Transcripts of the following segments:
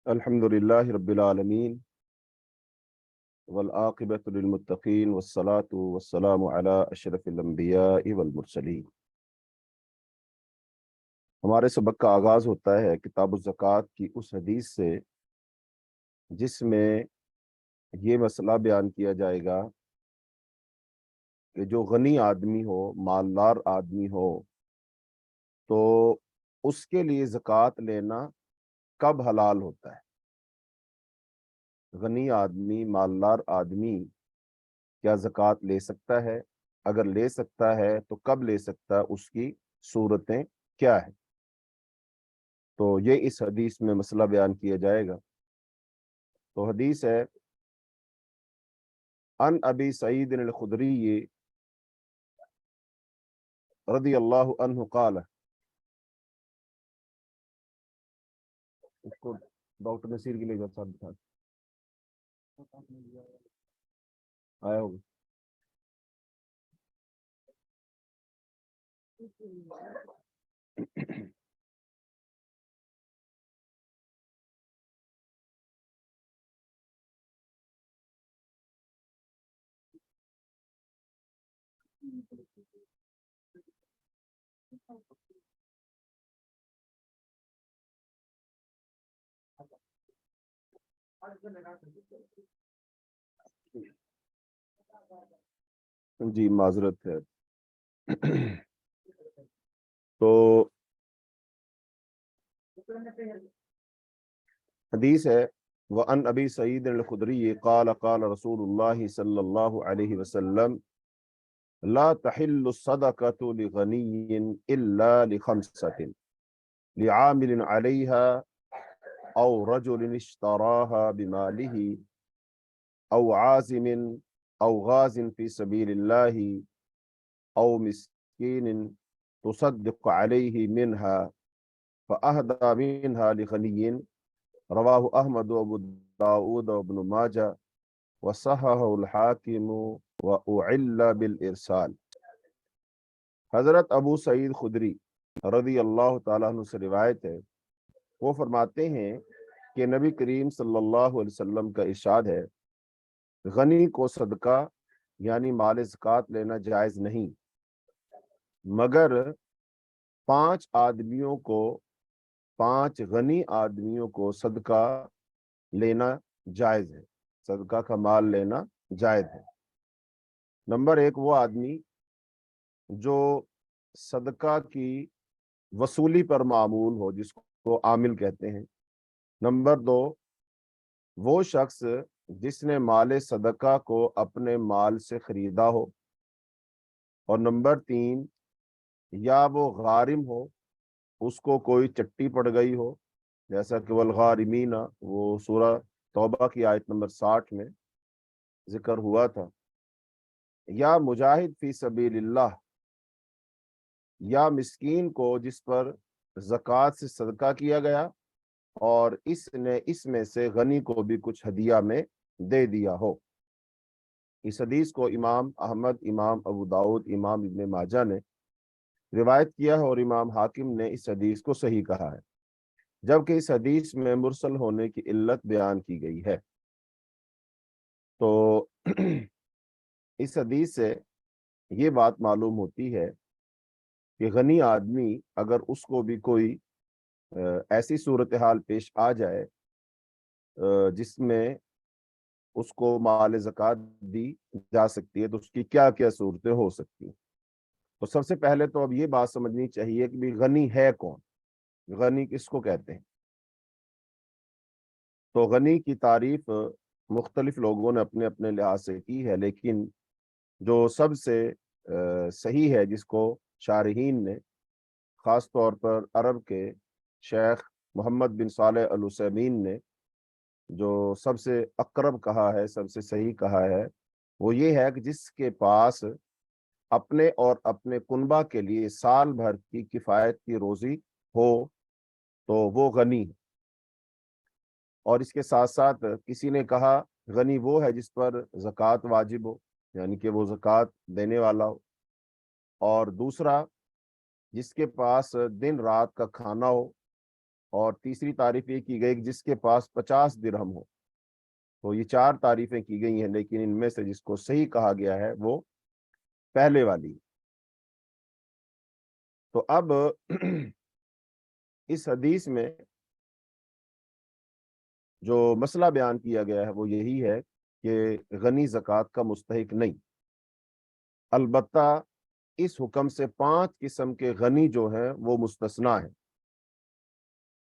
الحمد للہ رب العالمین والعاقبۃ للمتقین والصلاة والسلام علی اشرف الانبیاء والمرسلین۔ ہمارے سبق کا آغاز ہوتا ہے کتاب الزکوٰۃ کی اس حدیث سے جس میں یہ مسئلہ بیان کیا جائے گا کہ جو غنی آدمی ہو، مالدار آدمی ہو، تو اس کے لیے زکوٰۃ لینا کب حلال ہوتا ہے۔ غنی آدمی، مالدار آدمی کیا زکوٰۃ لے سکتا ہے؟ اگر لے سکتا ہے تو کب لے سکتا ہے؟ اس کی صورتیں کیا ہیں؟ تو یہ اس حدیث میں مسئلہ بیان کیا جائے گا۔ تو حدیث ہے ان ابی سعید الخدری رضی اللہ عنہ قال، اس کو ڈاکٹر نصیر کے لیے ساتھ بتا آیا ہوگا۔ جی معذرت ہے۔ تو حدیث ہے وَأَنْ أَبِي سَعِيدٍ الْخُدْرِيِّ قَالَ قَالَ رسول اللہ صلی اللہ علیہ وسلم لا تحل الصدقة لغني إلا لخمسة لعامل عليها أو رجل اشتراها بماله أو عازم أو غاز في سبيل الله أو مسكين تصدق عليه منها فأهدى منها لغني، رواه أحمد وأبو داود وابن ماجہ وصححه الحاکم وأعل بالإرسال۔ حضرت ابو سعید خدری رضی اللہ تعالیٰ عنہ سے روایت ہے، وہ فرماتے ہیں کہ نبی کریم صلی اللہ علیہ وسلم کا ارشاد ہے غنی کو صدقہ یعنی مال زکوٰۃ لینا جائز نہیں، مگر پانچ غنی آدمیوں کو صدقہ لینا جائز ہے، صدقہ کا مال لینا جائز ہے۔ نمبر ایک وہ آدمی جو صدقہ کی وصولی پر معمول ہو، جس کو عامل کہتے ہیں۔ نمبر دو وہ شخص جس نے مال صدقہ کو اپنے مال سے خریدا ہو۔ اور نمبر تین یا وہ غارم ہو، اس کو کوئی چٹی پڑ گئی ہو، جیسا کہ والغارمین، وہ سورہ توبہ کی آیت نمبر 60 میں ذکر ہوا تھا۔ یا مجاہد فی سبیل اللہ، یا مسکین کو جس پر زکوٰۃ سے صدقہ کیا گیا اور اس نے اس میں سے غنی کو بھی کچھ ہدیہ میں دے دیا ہو۔ اس حدیث کو امام احمد، امام ابو داود، امام ابن ماجہ نے روایت کیا ہے اور امام حاکم نے اس حدیث کو صحیح کہا ہے، جبکہ اس حدیث میں مرسل ہونے کی علت بیان کی گئی ہے۔ تو اس حدیث سے یہ بات معلوم ہوتی ہے کہ غنی آدمی اگر اس کو بھی کوئی ایسی صورتحال پیش آ جائے جس میں اس کو مال زکوٰۃ دی جا سکتی ہے، تو اس کی کیا کیا صورتیں ہو سکتی ہیں۔ تو سب سے پہلے تو اب یہ بات سمجھنی چاہیے کہ بھی غنی ہے کون، غنی کس کو کہتے ہیں۔ تو غنی کی تعریف مختلف لوگوں نے اپنے اپنے لحاظ سے کی ہے، لیکن جو سب سے صحیح ہے، جس کو شارحین نے خاص طور پر عرب کے شیخ محمد بن صالح العثیمین نے جو سب سے اقرب کہا ہے، سب سے صحیح کہا ہے، وہ یہ ہے کہ جس کے پاس اپنے اور اپنے کنبہ کے لیے سال بھر کی کفایت کی روزی ہو تو وہ غنی ہے۔ اور اس کے ساتھ ساتھ کسی نے کہا غنی وہ ہے جس پر زکوٰۃ واجب ہو، یعنی کہ وہ زکوٰۃ دینے والا ہو، اور دوسرا جس کے پاس دن رات کا کھانا ہو، اور تیسری تعریف یہ کی گئی کہ جس کے پاس 50 درہم ہو۔ تو یہ 4 تعریفیں کی گئی ہیں، لیکن ان میں سے جس کو صحیح کہا گیا ہے وہ پہلے والی۔ تو اب اس حدیث میں جو مسئلہ بیان کیا گیا ہے وہ یہی ہے کہ غنی زکوٰۃ کا مستحق نہیں، البتہ اس حکم سے 5 قسم کے غنی جو ہیں وہ مستثنا ہیں۔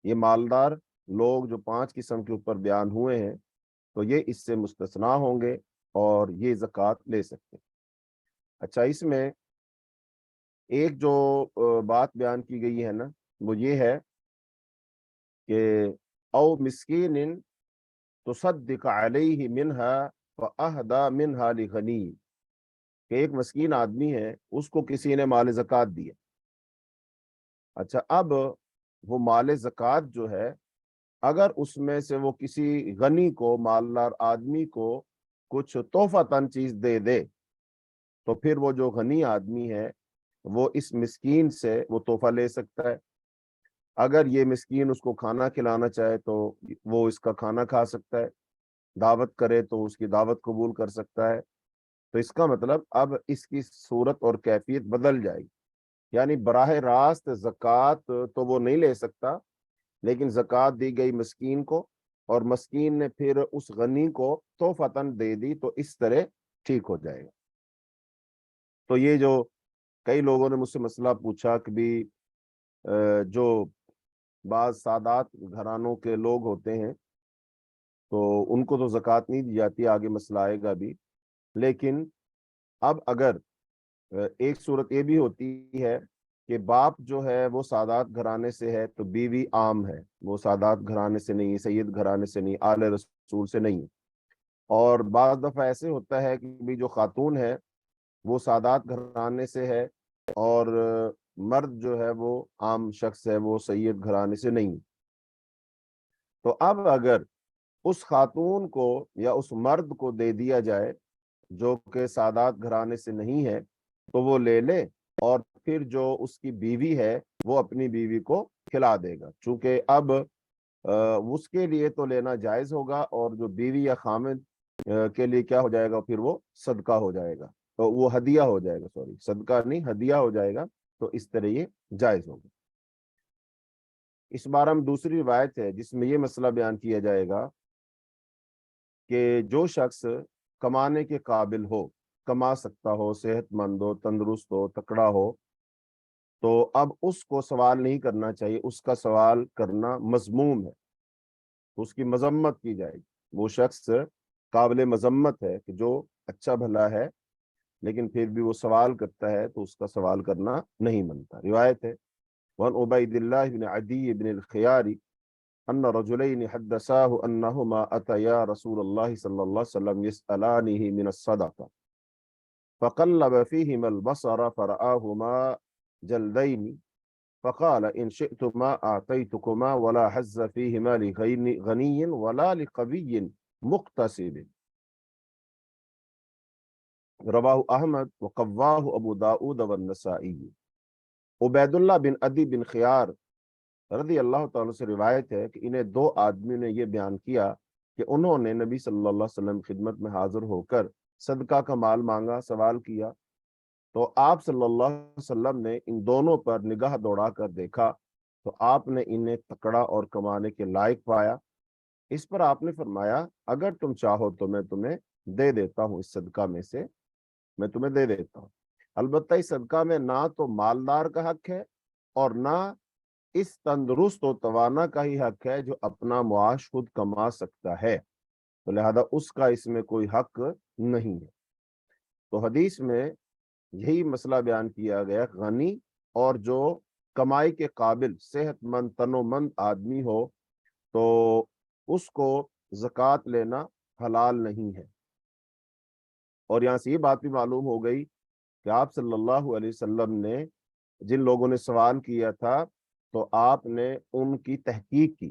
یہ مالدار لوگ جو 5 قسم کے اوپر بیان ہوئے ہیں تو یہ اس سے مستثنا ہوں گے اور یہ زکوٰۃ لے سکتے ہیں۔ اچھا، اس میں ایک جو بات بیان کی گئی ہے نا وہ یہ ہے کہ او مسکین تصدق علیہ منہا فاہدا منہا لغنی، کہ ایک مسکین آدمی ہے، اس کو کسی نے مال زکوٰۃ دیا۔ اچھا، اب وہ مال زکوٰۃ جو ہے اگر اس میں سے وہ کسی غنی کو، مالدار آدمی کو کچھ تحفۃً چیز دے دے تو پھر وہ جو غنی آدمی ہے وہ اس مسکین سے وہ تحفہ لے سکتا ہے۔ اگر یہ مسکین اس کو کھانا کھلانا چاہے تو وہ اس کا کھانا کھا سکتا ہے، دعوت کرے تو اس کی دعوت قبول کر سکتا ہے۔ تو اس کا مطلب اب اس کی صورت اور کیفیت بدل جائے گی، یعنی براہ راست زکوٰۃ تو وہ نہیں لے سکتا، لیکن زکوٰۃ دی گئی مسکین کو اور مسکین نے پھر اس غنی کو تحفۃً دے دی تو اس طرح ٹھیک ہو جائے گا۔ تو یہ جو کئی لوگوں نے مجھ سے مسئلہ پوچھا کہ بھی جو بعض سادات گھرانوں کے لوگ ہوتے ہیں تو ان کو تو زکوٰۃ نہیں دی جاتی، آگے مسئلہ آئے گا بھی، لیکن اب اگر ایک صورت یہ بھی ہوتی ہے کہ باپ جو ہے وہ سادات گھرانے سے ہے تو بیوی عام ہے، وہ سادات گھرانے سے نہیں، سید گھرانے سے نہیں، آل رسول سے نہیں، اور بعض دفعہ ایسے ہوتا ہے کہ بھی جو خاتون ہے وہ سادات گھرانے سے ہے اور مرد جو ہے وہ عام شخص ہے، وہ سید گھرانے سے نہیں۔ تو اب اگر اس خاتون کو یا اس مرد کو دے دیا جائے جو کہ سادات گھرانے سے نہیں ہے تو وہ لے لے، اور پھر جو اس کی بیوی ہے وہ اپنی بیوی کو کھلا دے گا، چونکہ اب اس کے لیے تو لینا جائز ہوگا، اور جو بیوی یا خامد کے لیے کیا ہو جائے گا، پھر وہ صدقہ ہو جائے گا، تو وہ ہدیہ ہو جائے گا، سوری صدقہ نہیں ہدیہ ہو جائے گا، تو اس طرح یہ جائز ہوگا۔ اس بار ہم دوسری روایت ہے جس میں یہ مسئلہ بیان کیا جائے گا کہ جو شخص کمانے کے قابل ہو، کما سکتا ہو، صحت مند ہو، تندرست ہو، تکڑا ہو، تو اب اس کو سوال نہیں کرنا چاہیے، اس کا سوال کرنا مذموم ہے، اس کی مذمت کی جائے گی۔ وہ شخص قابل مذمت ہے کہ جو اچھا بھلا ہے لیکن پھر بھی وہ سوال کرتا ہے تو اس کا سوال کرنا نہیں بنتا۔ روایت ہے وعن عبید اللہ بن عدی بن الخیار ان رجلین حدثاه انہما اتیا رسول اللہ صلی اللہ علیہ وسلم یسألانہ من الصدقہ فقلب فیہما البصر فرآہما جلدین فقال ان شئتما اعطیتکما ولا حظ فیہما لغنی ولا لقوی مقتصد، رواہ احمد وقواہ ابو داؤد والنسائی۔ عبید اللہ بن عدی بن خیار رضی اللہ تعالیٰ سے روایت ہے کہ انہیں 2 آدمیوں نے یہ بیان کیا کہ انہوں نے نبی صلی اللہ علیہ وسلم خدمت میں حاضر ہو کر صدقہ کا مال مانگا، سوال کیا، تو آپ صلی اللہ علیہ وسلم نے ان دونوں پر نگاہ دوڑا کر دیکھا تو آپ نے انہیں تکڑا اور کمانے کے لائق پایا۔ اس پر آپ نے فرمایا اگر تم چاہو تو میں تمہیں دے دیتا ہوں، اس صدقہ میں سے میں تمہیں دے دیتا ہوں، البتہ اس صدقہ میں نہ تو مالدار کا حق ہے اور نہ اس تندرست و توانا کا ہی حق ہے جو اپنا معاش خود کما سکتا ہے، تو لہذا اس کا اس میں کوئی حق نہیں ہے۔ تو حدیث میں یہی مسئلہ بیان کیا گیا، غنی اور جو کمائی کے قابل صحت مند تن و مند آدمی ہو تو اس کو زکوٰۃ لینا حلال نہیں ہے۔ اور یہاں سے یہ بات بھی معلوم ہو گئی کہ آپ صلی اللہ علیہ وسلم نے جن لوگوں نے سوال کیا تھا تو آپ نے ان کی تحقیق کی،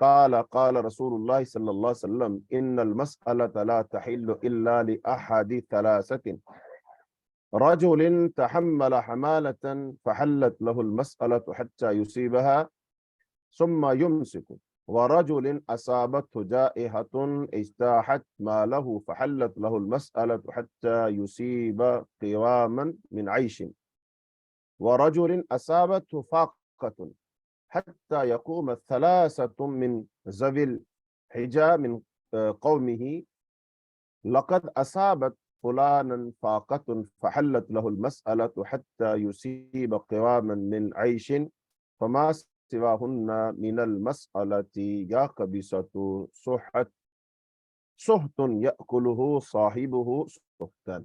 قال قال رسول الله صلى الله عليه وسلم إن المسألة لا تحل إلا لأحد ثلاثة رجل تحمل حمالة فحلت له المسألة حتى يصيبها ثم يمسك، ورجل أصابته جائحة اجتاحت ماله فحلت له المسألة حتى يصيب قواما من عيش، ورجل أصابته فاقة حتى يقوم ثلاثة من ذوي الحجى من قومه لقد أصابت فلانا فاقة فحلت له المسألة حتى يصيب قواما من عيش فما سواهن من المسألة يا قبيصة سحت يأكله صاحبه سحتا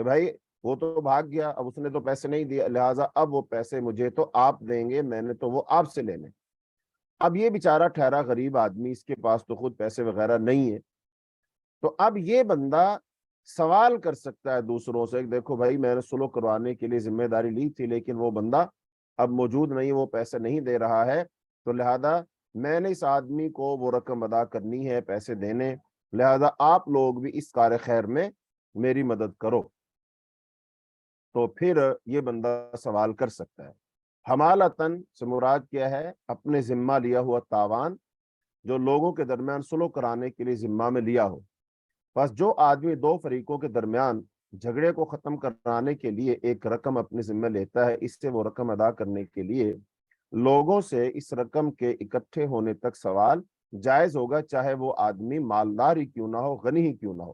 کہ بھائی وہ تو بھاگ گیا، اب اس نے تو پیسے نہیں دیے، لہٰذا اب وہ پیسے مجھے تو آپ دیں گے، میں نے تو وہ آپ سے لینے۔ اب یہ بیچارہ ٹھہرا غریب آدمی، اس کے پاس تو خود پیسے وغیرہ نہیں ہے، تو اب یہ بندہ سوال کر سکتا ہے دوسروں سے، دیکھو بھائی میں نے سلوک کروانے کے لیے ذمہ داری لی تھی، لیکن وہ بندہ اب موجود نہیں، وہ پیسے نہیں دے رہا ہے، تو لہذا میں نے اس آدمی کو وہ رقم ادا کرنی ہے، پیسے دینے، لہذا آپ لوگ بھی اس کار خیر میں میری مدد کرو۔ تو پھر یہ بندہ سوال کر سکتا ہے۔ حمالتن سے مراد کیا ہے؟ اپنے ذمہ لیا ہوا تاوان جو لوگوں کے درمیان سلوک کرانے کے لیے ذمہ میں لیا ہو۔ بس جو آدمی دو فریقوں کے درمیان جھگڑے کو ختم کرانے کے لیے ایک رقم اپنے ذمہ لیتا ہے، اس سے وہ رقم ادا کرنے کے لیے لوگوں سے اس رقم کے اکٹھے ہونے تک سوال جائز ہوگا، چاہے وہ آدمی مالدار ہی کیوں نہ ہو، غنی ہی کیوں نہ ہو۔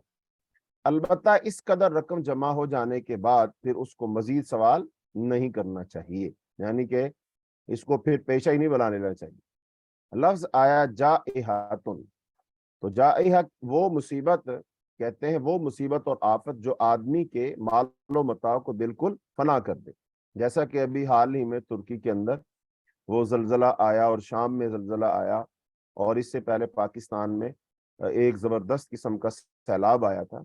البتہ اس قدر رقم جمع ہو جانے کے بعد پھر اس کو مزید سوال نہیں کرنا چاہیے، یعنی کہ اس کو پھر پیشہ ہی نہیں بنا لینا چاہیے۔ لفظ آیا جائحۃن، تو جائحہ وہ مصیبت کہتے ہیں، وہ مصیبت اور آفت جو آدمی کے مال و متاع کو بالکل فنا کر دے، جیسا کہ ابھی حال ہی میں ترکی کے اندر وہ زلزلہ آیا اور شام میں زلزلہ آیا، اور اس سے پہلے پاکستان میں ایک زبردست قسم کا سیلاب آیا تھا۔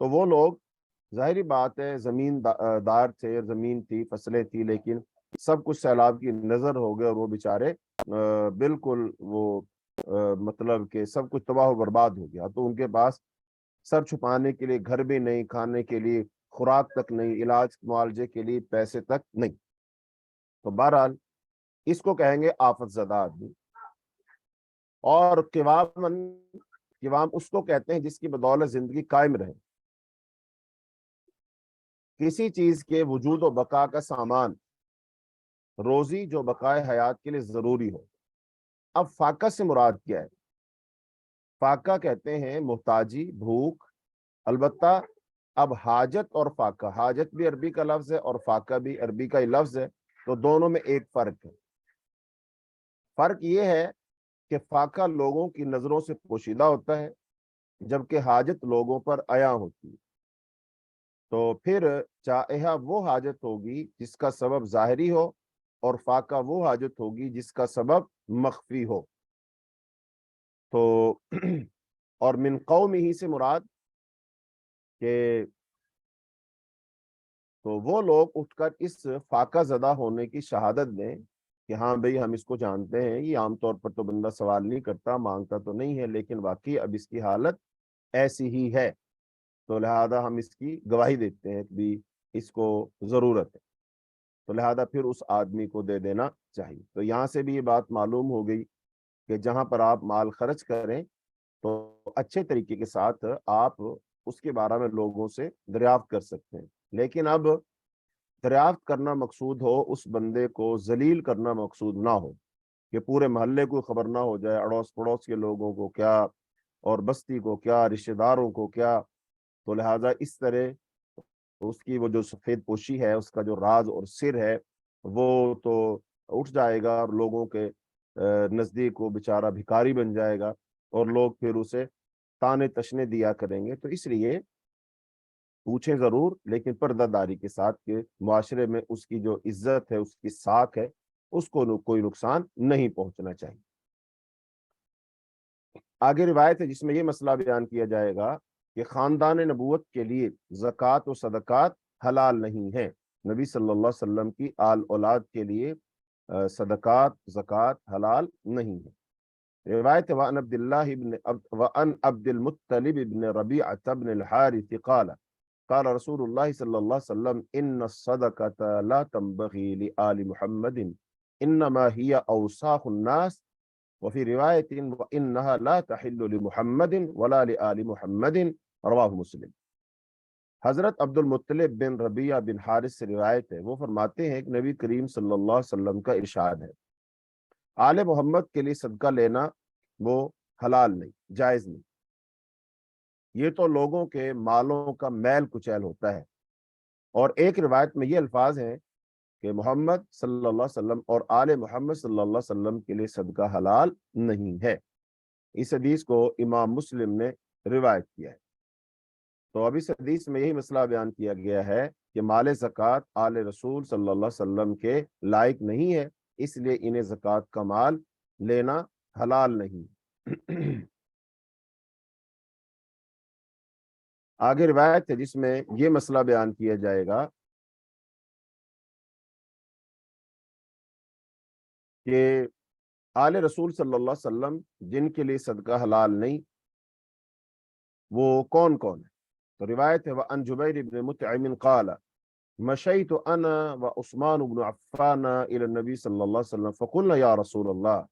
تو وہ لوگ ظاہری بات ہے زمین دار تھے، زمین تھی، فصلیں تھی، لیکن سب کچھ سیلاب کی نظر ہو گئے، اور وہ بیچارے بالکل وہ مطلب کہ سب کچھ تباہ و برباد ہو گیا۔ تو ان کے پاس سر چھپانے کے لیے گھر بھی نہیں، کھانے کے لیے خوراک تک نہیں، علاج معالجے کے لیے پیسے تک نہیں۔ تو بہرحال اس کو کہیں گے آفت زدہ آدمی۔ اور قوام اس کو کہتے ہیں جس کی بدولت زندگی قائم رہے، کسی چیز کے وجود و بقا کا سامان، روزی جو بقائے حیات کے لیے ضروری ہو۔ اب فاقہ سے مراد کیا ہے؟ فاقہ کہتے ہیں محتاجی، بھوک۔ البتہ اب حاجت اور فاقہ، حاجت بھی عربی کا لفظ ہے اور فاقہ بھی عربی کا ہی لفظ ہے، تو دونوں میں ایک فرق ہے۔ فرق یہ ہے کہ فاقہ لوگوں کی نظروں سے پوشیدہ ہوتا ہے، جبکہ حاجت لوگوں پر عیاں ہوتی ہے۔ تو پھر جائحہ وہ حاجت ہوگی جس کا سبب ظاہری ہو، اور فاقہ وہ حاجت ہوگی جس کا سبب مخفی ہو۔ تو اور من قومی ہی سے مراد کہ تو وہ لوگ اٹھ کر اس فاقہ زدہ ہونے کی شہادت دیں کہ ہاں بھئی ہم اس کو جانتے ہیں، یہ عام طور پر تو بندہ سوال نہیں کرتا، مانگتا تو نہیں ہے، لیکن واقعی اب اس کی حالت ایسی ہی ہے، تو لہذا ہم اس کی گواہی دیتے ہیں کہ بھی اس کو ضرورت ہے، تو لہذا پھر اس آدمی کو دے دینا چاہیے۔ تو یہاں سے بھی یہ بات معلوم ہو گئی کہ جہاں پر آپ مال خرچ کریں تو اچھے طریقے کے ساتھ آپ اس کے بارے میں لوگوں سے دریافت کر سکتے ہیں، لیکن اب دریافت کرنا مقصود ہو، اس بندے کو ذلیل کرنا مقصود نہ ہو، کہ پورے محلے کو خبر نہ ہو جائے، اڑوس پڑوس کے لوگوں کو کیا، اور بستی کو کیا، رشتہ داروں کو کیا۔ تو لہٰذا اس طرح اس کی وہ جو سفید پوشی ہے، اس کا جو راز اور سر ہے، وہ تو اٹھ جائے گا، اور لوگوں کے نزدیک وہ بیچارہ بھکاری بن جائے گا، اور لوگ پھر اسے تانے تشنے دیا کریں گے۔ تو اس لیے پوچھیں ضرور، لیکن پردہ داری کے ساتھ، کہ معاشرے میں اس کی جو عزت ہے، اس کی ساکھ ہے، اس کو کوئی نقصان نہیں پہنچنا چاہیے۔ آگے روایت ہے جس میں یہ مسئلہ بیان کیا جائے گا کہ خاندان نبوت کے لیے زکوٰۃ و صدقات حلال نہیں ہے۔ نبی صلی اللہ علیہ وسلم کی آل اولاد کے لیے صدقات، زکوٰۃ حلال نہیں ہے۔ روایت وعن عبد المطلب بن ربیعۃ بن الحارث قال قال رسول اللہ صلی اللہ علیہ وسلم ان الصدقة لا تنبغي لآل محمد انما هي اوساخ الناس وفي روایت وانها لا تحل لمحمد ولا لآل محمد رواہ مسلم۔ حضرت عبد المطلب بن ربیعہ بن حارث سے روایت ہے، وہ فرماتے ہیں کہ نبی کریم صلی اللہ علیہ وسلم کا ارشاد ہے، آل محمد کے لیے صدقہ لینا وہ حلال نہیں، جائز نہیں، یہ تو لوگوں کے مالوں کا میل کچیل ہوتا ہے۔ اور ایک روایت میں یہ الفاظ ہیں کہ محمد صلی اللہ علیہ وسلم اور آل محمد صلی اللہ علیہ وسلم کے لیے صدقہ حلال نہیں ہے۔ اس حدیث کو امام مسلم نے روایت کیا ہے۔ تو ابھی اس حدیث میں یہی مسئلہ بیان کیا گیا ہے کہ مال زکوٰۃ آل رسول صلی اللہ علیہ وسلم کے لائق نہیں ہے، اس لیے انہیں زکوٰۃ کا مال لینا حلال نہیں۔ آگے روایت ہے جس میں یہ مسئلہ بیان کیا جائے گا کہ آل رسول صلی اللہ علیہ وسلم جن کے لیے صدقہ حلال نہیں وہ کون کون ہے؟ تو روایت ہے وَأَنْ جُبَيْرِ بْنِ مُطْعِمٍ قَالَ مشيت أنا وعثمان بن عفان إلى النبي صلى الله عليه وسلم فقلنا يا رسول الله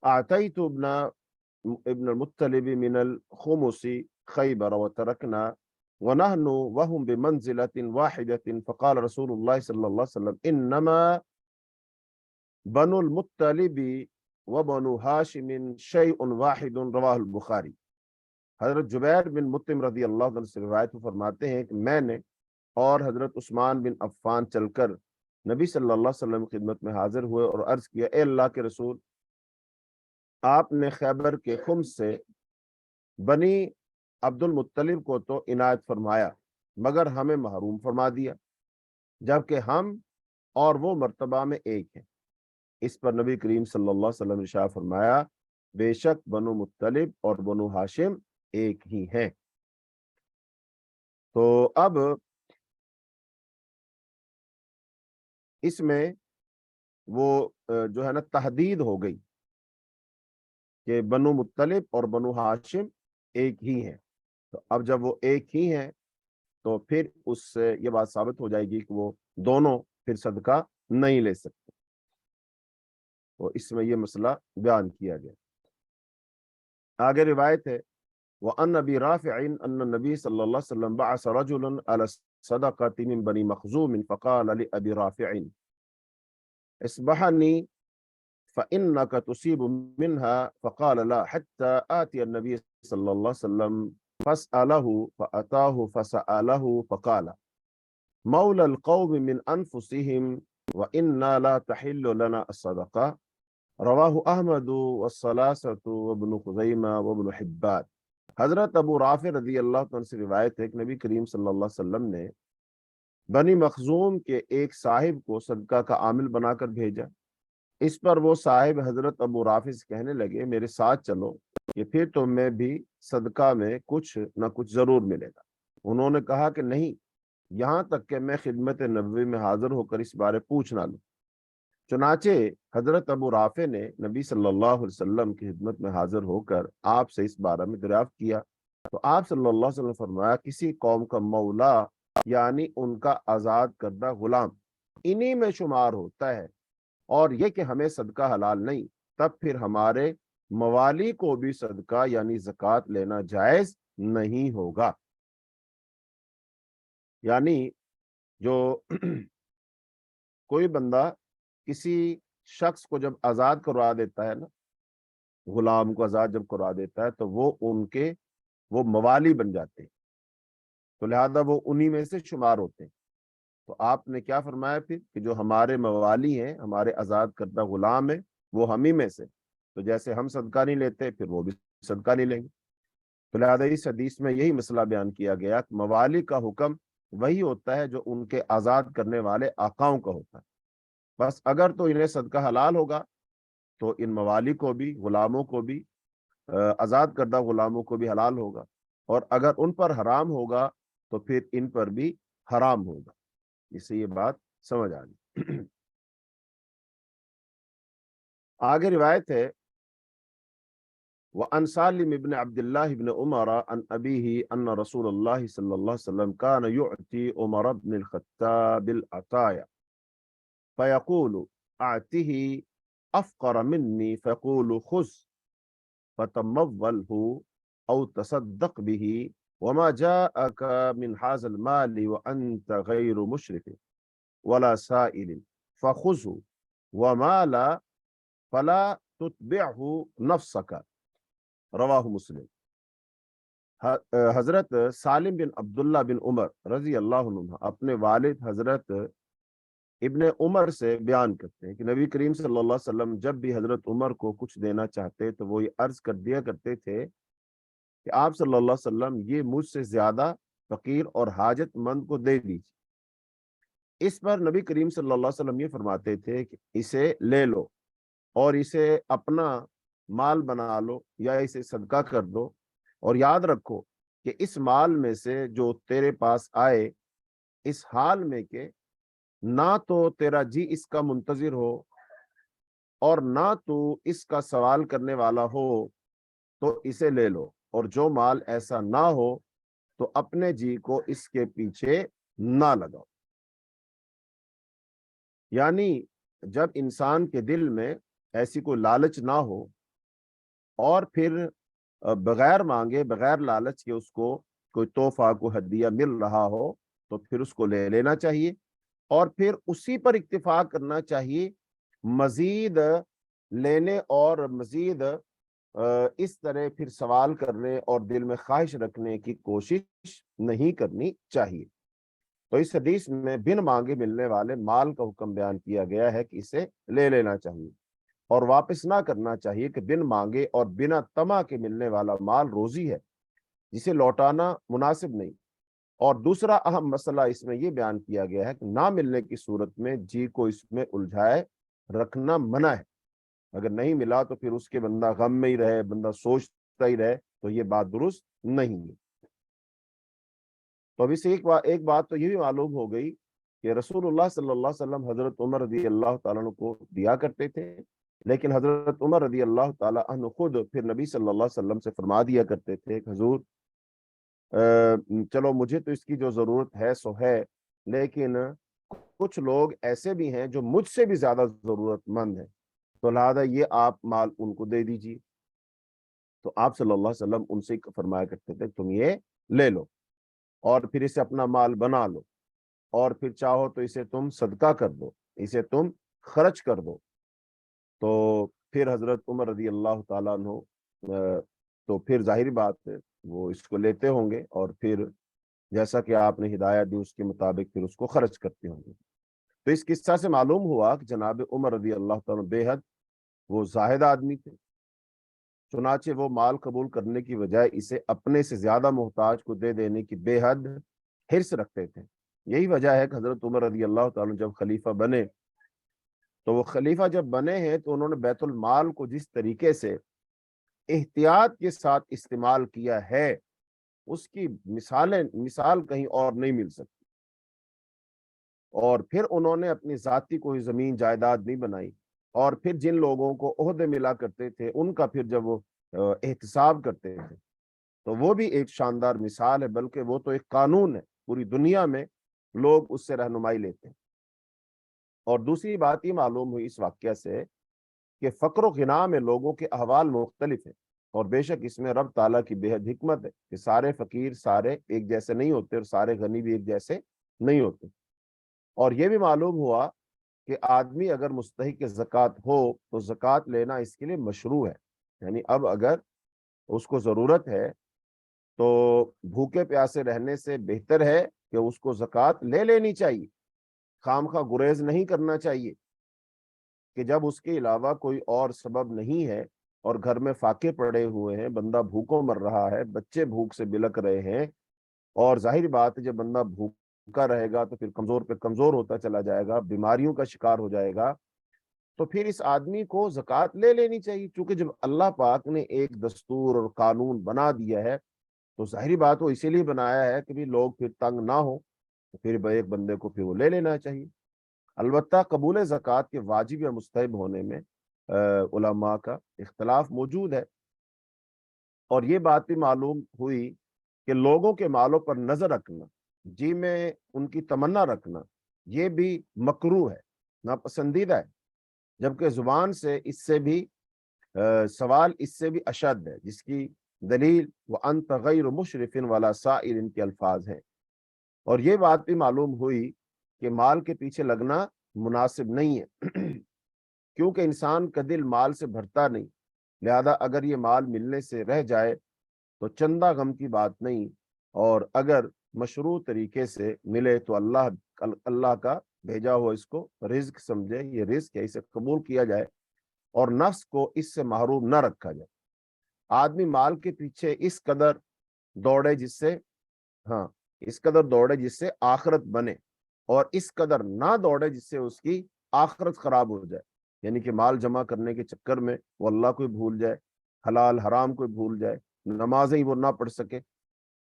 أعطيت ابن المطلب من الخمس خيبر وتركنا ونحن وهم بمنزلة واحدة فقال رسول الله صلى الله عليه وسلم إنما بنو المطلب وبنو هاشم شيء واحد رواه البخاری۔ حضرت جبیر بن مطعم رضی اللہ عنہ سے روایت فرماتے ہیں کہ میں نے اور حضرت عثمان بن عفان چل کر نبی صلی اللہ علیہ وسلم کی خدمت میں حاضر ہوئے اور عرض کیا اے اللہ کے رسول، آپ نے خیبر کے خمس سے بنی عبد المطلب کو تو عنایت فرمایا مگر ہمیں محروم فرما دیا، جبکہ ہم اور وہ مرتبہ میں ایک ہیں۔ اس پر نبی کریم صلی اللہ علیہ وسلم نے ارشاد فرمایا بے شک بنو مطلب اور بنو ہاشم ایک ہی ہیں۔ تو اب اس میں وہ جو ہے نا تحدید ہو گئی کہ بنو مطلب اور بنو ہاشم ایک ہی ہیں، تو اب جب وہ ایک ہی ہیں تو پھر اس سے یہ بات ثابت ہو جائے گی کہ وہ دونوں پھر صدقہ نہیں لے سکتے، تو اس میں یہ مسئلہ بیان کیا گیا۔ آگے روایت ہے وَأَنَّ أَبِي رَافِعٍ أَنَّ النَّبِيَّ صلی اللہ علیہ وسلم بَعَثَ رَجُلًا عَلَى الصَّدَقَةِ مِنْ بَنِي مَخْزُومٍ فَقَالَ لِأَبِي رَافِعٍ اصبحني فإنك تصيب منها فقال لا حتى آتي النبي صلى الله عليه وسلم فاسأله فأتاه فسأله فقال مولى القوم من أنفسهم وإنا لا تحل لنا الصدقة رواہ احمد والثلاثة وابن خزیمہ وابن حبان۔ حضرت ابو رافع رضی اللہ عنہ سے روایت ہے کہ نبی کریم صلی اللہ علیہ وسلم نے بنی مخزوم کے ایک صاحب کو صدقہ کا عامل بنا کر بھیجا۔ اس پر وہ صاحب حضرت ابو رافع سے کہنے لگے میرے ساتھ چلو کہ پھر تمہیں بھی صدقہ میں کچھ نہ کچھ ضرور ملے گا۔ انہوں نے کہا کہ نہیں، یہاں تک کہ میں خدمت نبوی میں حاضر ہو کر اس بارے پوچھ نہ لوں۔ چنانچہ حضرت ابو رافع نے نبی صلی اللہ علیہ وسلم کی خدمت میں حاضر ہو کر آپ سے اس بارے میں دریافت کیا تو آپ صلی اللہ علیہ وسلم نے فرمایا کسی قوم کا مولا یعنی ان کا آزاد کردہ غلام انہی میں شمار ہوتا ہے، اور یہ کہ ہمیں صدقہ حلال نہیں، تب پھر ہمارے موالی کو بھی صدقہ یعنی زکوٰۃ لینا جائز نہیں ہوگا۔ یعنی جو کوئی بندہ کسی شخص کو جب آزاد کروا دیتا ہے نا، غلام کو آزاد جب کروا دیتا ہے تو وہ ان کے وہ موالی بن جاتے ہیں، تو لہذا وہ انہی میں سے شمار ہوتے ہیں۔ تو آپ نے کیا فرمایا پھر کہ جو ہمارے موالی ہیں، ہمارے آزاد کردہ غلام ہیں، وہ ہم ہی میں سے، تو جیسے ہم صدقہ نہیں لیتے پھر وہ بھی صدقہ نہیں لیں گے۔ تو لہذا اس حدیث میں یہی مسئلہ بیان کیا گیا کہ موالی کا حکم وہی ہوتا ہے جو ان کے آزاد کرنے والے آقاؤں کا ہوتا ہے۔ بس اگر تو انہیں صدقہ حلال ہوگا تو ان موالی کو بھی، غلاموں کو بھی، آزاد کردہ غلاموں کو بھی حلال ہوگا، اور اگر ان پر حرام ہوگا تو پھر ان پر بھی حرام ہوگا۔ اس سے یہ بات سمجھ آ گئی۔ آگے روایت ہے وَأَنْ سَالِمِ بْنِ عَبْدِ اللَّهِ بْنِ عُمَرَ عَنْ أَبِيهِ أَنَّ رَسُولَ اللَّهِ صلی اللہ علیہ وسلم كَانَ يُعْتِي عُمَرَ بْنِ الْخَطَّابِ الْعَطَايَا فَيَقُولُ أَعْتِهِ أَفْقَرَ مِنِّي فَيَقُولُ خُذْ فَتَمَوَّلْهُ أَوْ تَصَدَّقْ بِهِ وَمَا جَاءَكَ مِنْ هَذَا الْمَالِ وَأَنْتَ غَيْرُ مُشْرِكٍ وَلَا سَائِلٍ فَخُذْهُ وَمَا لَا فَلَا تُتْبِعْهُ نَفْسَكَ رواہ مسلم۔ حضرت سالم بن عبداللہ بن عمر رضی اللہ عنہ اپنے والد حضرت ابن عمر سے بیان کرتے ہیں کہ نبی کریم صلی اللہ علیہ وسلم جب بھی حضرت عمر کو کچھ دینا چاہتے تو وہ یہ عرض کر دیا کرتے تھے کہ آپ صلی اللہ علیہ وسلم یہ مجھ سے زیادہ فقیر اور حاجت مند کو دے دیجیے۔ اس پر نبی کریم صلی اللہ علیہ وسلم یہ فرماتے تھے کہ اسے لے لو اور اسے اپنا مال بنا لو یا اسے صدقہ کر دو، اور یاد رکھو کہ اس مال میں سے جو تیرے پاس آئے اس حال میں کہ نہ تو تیرا جی اس کا منتظر ہو اور نہ تو اس کا سوال کرنے والا ہو، تو اسے لے لو، اور جو مال ایسا نہ ہو تو اپنے جی کو اس کے پیچھے نہ لگاؤ۔ یعنی جب انسان کے دل میں ایسی کوئی لالچ نہ ہو اور پھر بغیر مانگے بغیر لالچ کے اس کو کوئی تحفہ کوئی ہدیہ مل رہا ہو تو پھر اس کو لے لینا چاہیے، اور پھر اسی پر اکتفا کرنا چاہیے، مزید لینے اور مزید اس طرح پھر سوال کرنے اور دل میں خواہش رکھنے کی کوشش نہیں کرنی چاہیے۔ تو اس حدیث میں بن مانگے ملنے والے مال کا حکم بیان کیا گیا ہے کہ اسے لے لینا چاہیے اور واپس نہ کرنا چاہیے، کہ بن مانگے اور بنا طمع کے ملنے والا مال روزی ہے جسے لوٹانا مناسب نہیں۔ اور دوسرا اہم مسئلہ اس میں یہ بیان کیا گیا ہے کہ نہ ملنے کی صورت میں جی کو اس میں الجھائے رکھنا منع ہے۔ اگر نہیں ملا تو پھر اس کے بندہ غم میں ہی رہے، بندہ سوچتا ہی رہے، تو یہ بات درست نہیں ہے۔ تو ابھی سے ایک بات تو یہ بھی معلوم ہو گئی کہ رسول اللہ صلی اللہ علیہ وسلم حضرت عمر رضی اللہ تعالیٰ عنہ کو دیا کرتے تھے، لیکن حضرت عمر رضی اللہ تعالیٰ عنہ خود پھر نبی صلی اللہ علیہ وسلم سے فرما دیا کرتے تھے کہ حضور چلو مجھے تو اس کی جو ضرورت ہے سو ہے، لیکن کچھ لوگ ایسے بھی ہیں جو مجھ سے بھی زیادہ ضرورت مند ہیں، تو لہذا یہ آپ مال ان کو دے دیجیے۔ تو آپ صلی اللہ علیہ وسلم ان سے فرمایا کرتے تھے تم یہ لے لو اور پھر اسے اپنا مال بنا لو، اور پھر چاہو تو اسے تم صدقہ کر دو، اسے تم خرچ کر دو۔ تو پھر حضرت عمر رضی اللہ تعالیٰ عنہ تو پھر ظاہری بات ہے وہ اس کو لیتے ہوں گے، اور پھر جیسا کہ آپ نے ہدایت دی اس کے مطابق پھر اس کو خرچ کرتے ہوں گے۔ تو اس قصہ سے معلوم ہوا کہ جناب عمر رضی اللہ تعالیٰ بے حد وہ زاہد آدمی تھے، چنانچہ وہ مال قبول کرنے کی بجائے اسے اپنے سے زیادہ محتاج کو دے دینے کی بے حد حرص رکھتے تھے۔ یہی وجہ ہے کہ حضرت عمر رضی اللہ تعالیٰ جب خلیفہ بنے تو وہ خلیفہ جب بنے ہیں تو انہوں نے بیت المال کو جس طریقے سے احتیاط کے ساتھ استعمال کیا ہے اس کی مثال کہیں اور نہیں مل سکتی۔ اور پھر انہوں نے اپنی ذاتی کوئی زمین جائیداد نہیں بنائی، اور پھر جن لوگوں کو عہدے ملا کرتے تھے ان کا پھر جب وہ احتساب کرتے تھے تو وہ بھی ایک شاندار مثال ہے، بلکہ وہ تو ایک قانون ہے، پوری دنیا میں لوگ اس سے رہنمائی لیتے ہیں۔ اور دوسری بات یہ معلوم ہوئی اس واقعہ سے کہ فقر و غنا میں لوگوں کے احوال مختلف ہیں، اور بے شک اس میں رب تعالیٰ کی بے حد حکمت ہے کہ سارے فقیر سارے ایک جیسے نہیں ہوتے اور سارے غنی بھی ایک جیسے نہیں ہوتے۔ اور یہ بھی معلوم ہوا کہ آدمی اگر مستحق زکوٰۃ ہو تو زکوٰۃ لینا اس کے لیے مشروع ہے، یعنی اب اگر اس کو ضرورت ہے تو بھوکے پیاسے رہنے سے بہتر ہے کہ اس کو زکوٰۃ لے لینی چاہیے، خامخواہ گریز نہیں کرنا چاہیے کہ جب اس کے علاوہ کوئی اور سبب نہیں ہے اور گھر میں فاقے پڑے ہوئے ہیں، بندہ بھوکوں مر رہا ہے، بچے بھوک سے بلک رہے ہیں، اور ظاہر بات ہے جب بندہ بھوکا رہے گا تو پھر کمزور پہ کمزور ہوتا چلا جائے گا، بیماریوں کا شکار ہو جائے گا، تو پھر اس آدمی کو زکوٰۃ لے لینی چاہیے، چونکہ جب اللہ پاک نے ایک دستور اور قانون بنا دیا ہے تو ظاہری بات وہ اسی لیے بنایا ہے کہ بھی لوگ پھر تنگ نہ ہو، تو پھر ایک بندے کو پھر وہ لے لینا چاہیے۔ البتہ قبول زکوٰۃ کے واجب یا مستحب ہونے میں علماء کا اختلاف موجود ہے، اور یہ بات بھی معلوم ہوئی کہ لوگوں کے مالوں پر نظر رکھنا، جی میں ان کی تمنا رکھنا، یہ بھی مکروہ ہے، ناپسندیدہ ہے، جبکہ زبان سے اس سے بھی سوال اس سے بھی اشد ہے، جس کی دلیل وَأَنْتَ غَيْرُ مُشْرِفٍ وَلَا سَائِلٍ کے الفاظ ہیں۔ اور یہ بات بھی معلوم ہوئی کہ مال کے پیچھے لگنا مناسب نہیں ہے کیونکہ انسان کا دل مال سے بھرتا نہیں، لہذا اگر یہ مال ملنے سے رہ جائے تو چندہ غم کی بات نہیں، اور اگر مشروع طریقے سے ملے تو اللہ کا بھیجا ہوا اس کو رزق سمجھے، یہ رزق ہے، اسے قبول کیا جائے اور نفس کو اس سے محروم نہ رکھا جائے۔ آدمی مال کے پیچھے اس قدر دوڑے جس سے اس قدر دوڑے جس سے آخرت بنے، اور اس قدر نہ دوڑے جس سے اس کی آخرت خراب ہو جائے، یعنی کہ مال جمع کرنے کے چکر میں وہ اللہ کو بھول جائے، حلال حرام کو بھول جائے، نمازیں وہ نہ پڑھ سکے،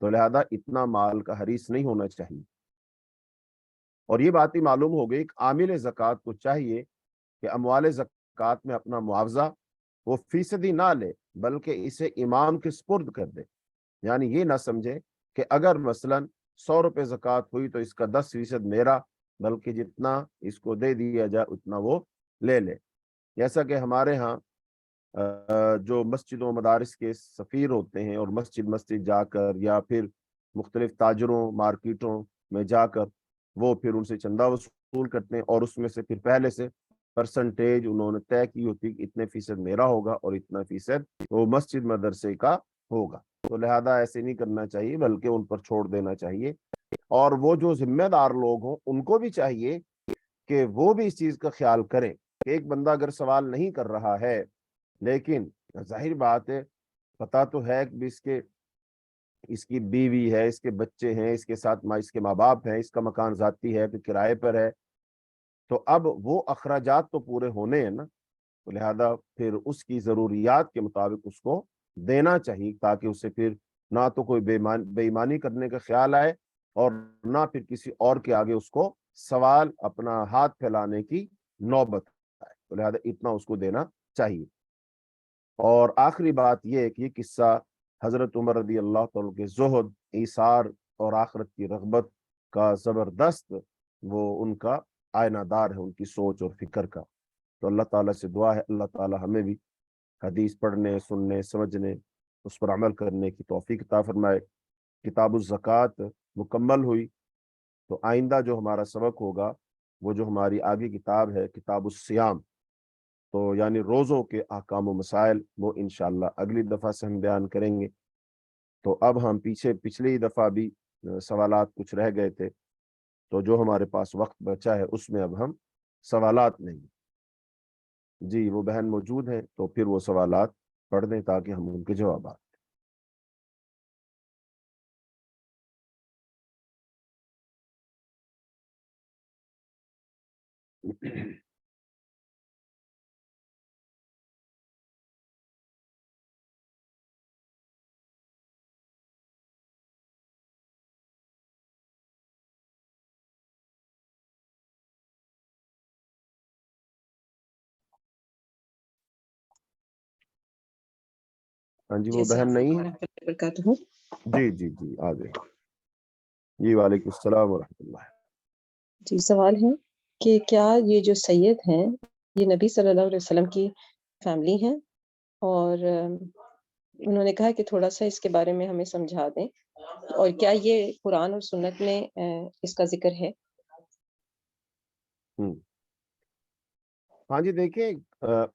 تو لہذا اتنا مال کا حریص نہیں ہونا چاہیے۔ اور یہ بات ہی معلوم ہو گئی کہ عامل زکوٰۃ کو چاہیے کہ اموال زکوٰۃ میں اپنا معاوضہ وہ فیصدی نہ لے، بلکہ اسے امام کے سپرد کر دے، یعنی یہ نہ سمجھے کہ اگر مثلا 100 روپے زکوٰۃ ہوئی تو اس کا 10% میرا، بلکہ جتنا اس کو دے دیا جائے اتنا وہ لے لے۔ جیسا کہ ہمارے ہاں جو مسجدوں مدارس کے سفیر ہوتے ہیں، اور مسجد جا کر یا پھر مختلف تاجروں مارکیٹوں میں جا کر وہ پھر ان سے چندہ وصول کرتے ہیں، اور اس میں سے پھر پہلے سے پرسنٹیج انہوں نے طے کی ہوتی کہ اتنے فیصد میرا ہوگا اور اتنا فیصد وہ مسجد مدرسے کا ہوگا۔ تو لہذا ایسے نہیں کرنا چاہیے، بلکہ ان پر چھوڑ دینا چاہیے۔ اور وہ جو ذمہ دار لوگ ہوں ان کو بھی چاہیے کہ وہ بھی اس چیز کا خیال کریں کہ ایک بندہ اگر سوال نہیں کر رہا ہے، لیکن ظاہر بات ہے پتا تو ہے کہ اس کی بیوی ہے، اس کے بچے ہیں، اس کے ساتھ اس کے ماں باپ ہیں، اس کا مکان ذاتی ہے، پھر کرائے پر ہے، تو اب وہ اخراجات تو پورے ہونے ہیں نا، تو لہذا پھر اس کی ضروریات کے مطابق اس کو دینا چاہیے، تاکہ اسے پھر نہ تو کوئی بے ایمانی کرنے کا خیال آئے، اور نہ پھر کسی اور کے آگے اس کو سوال اپنا ہاتھ پھیلانے کی نوبت آئے، تو لہذا اتنا اس کو دینا چاہیے۔ اور آخری بات یہ ہے کہ یہ قصہ حضرت عمر رضی اللہ تعالیٰ کے زہد، ایثار اور آخرت کی رغبت کا زبردست وہ ان کا آئینہ دار ہے، ان کی سوچ اور فکر کا۔ تو اللہ تعالیٰ سے دعا ہے اللہ تعالیٰ ہمیں بھی حدیث پڑھنے، سننے، سمجھنے، اس پر عمل کرنے کی توفیق عطا فرمائے۔ کتاب الزکوٰۃ مکمل ہوئی، تو آئندہ جو ہمارا سبق ہوگا وہ جو ہماری آگے کتاب ہے کتاب الصیام، تو یعنی روزوں کے احکام و مسائل، وہ انشاءاللہ اگلی دفعہ سے ہم بیان کریں گے۔ تو اب ہم پچھلی دفعہ بھی سوالات کچھ رہ گئے تھے، تو جو ہمارے پاس وقت بچا ہے اس میں اب ہم سوالات نہیں، جی وہ بہن موجود ہیں تو پھر وہ سوالات پڑھ دیں تاکہ ہم ان کے جوابات۔ ہاں جی وہ بہن نہیں ہے، جی جی جی آ گئے، جی وعلیکم السلام ورحمۃ اللہ۔ جی سوال ہے کہ کیا یہ جو سید ہیں یہ نبی صلی اللہ علیہ وسلم کی فیملی ہیں؟ اور انہوں نے کہا کہ تھوڑا سا اس کے بارے میں ہمیں سمجھا دیں، اور کیا یہ قرآن اور سنت میں اس کا ذکر ہے؟ ہاں جی دیکھیں،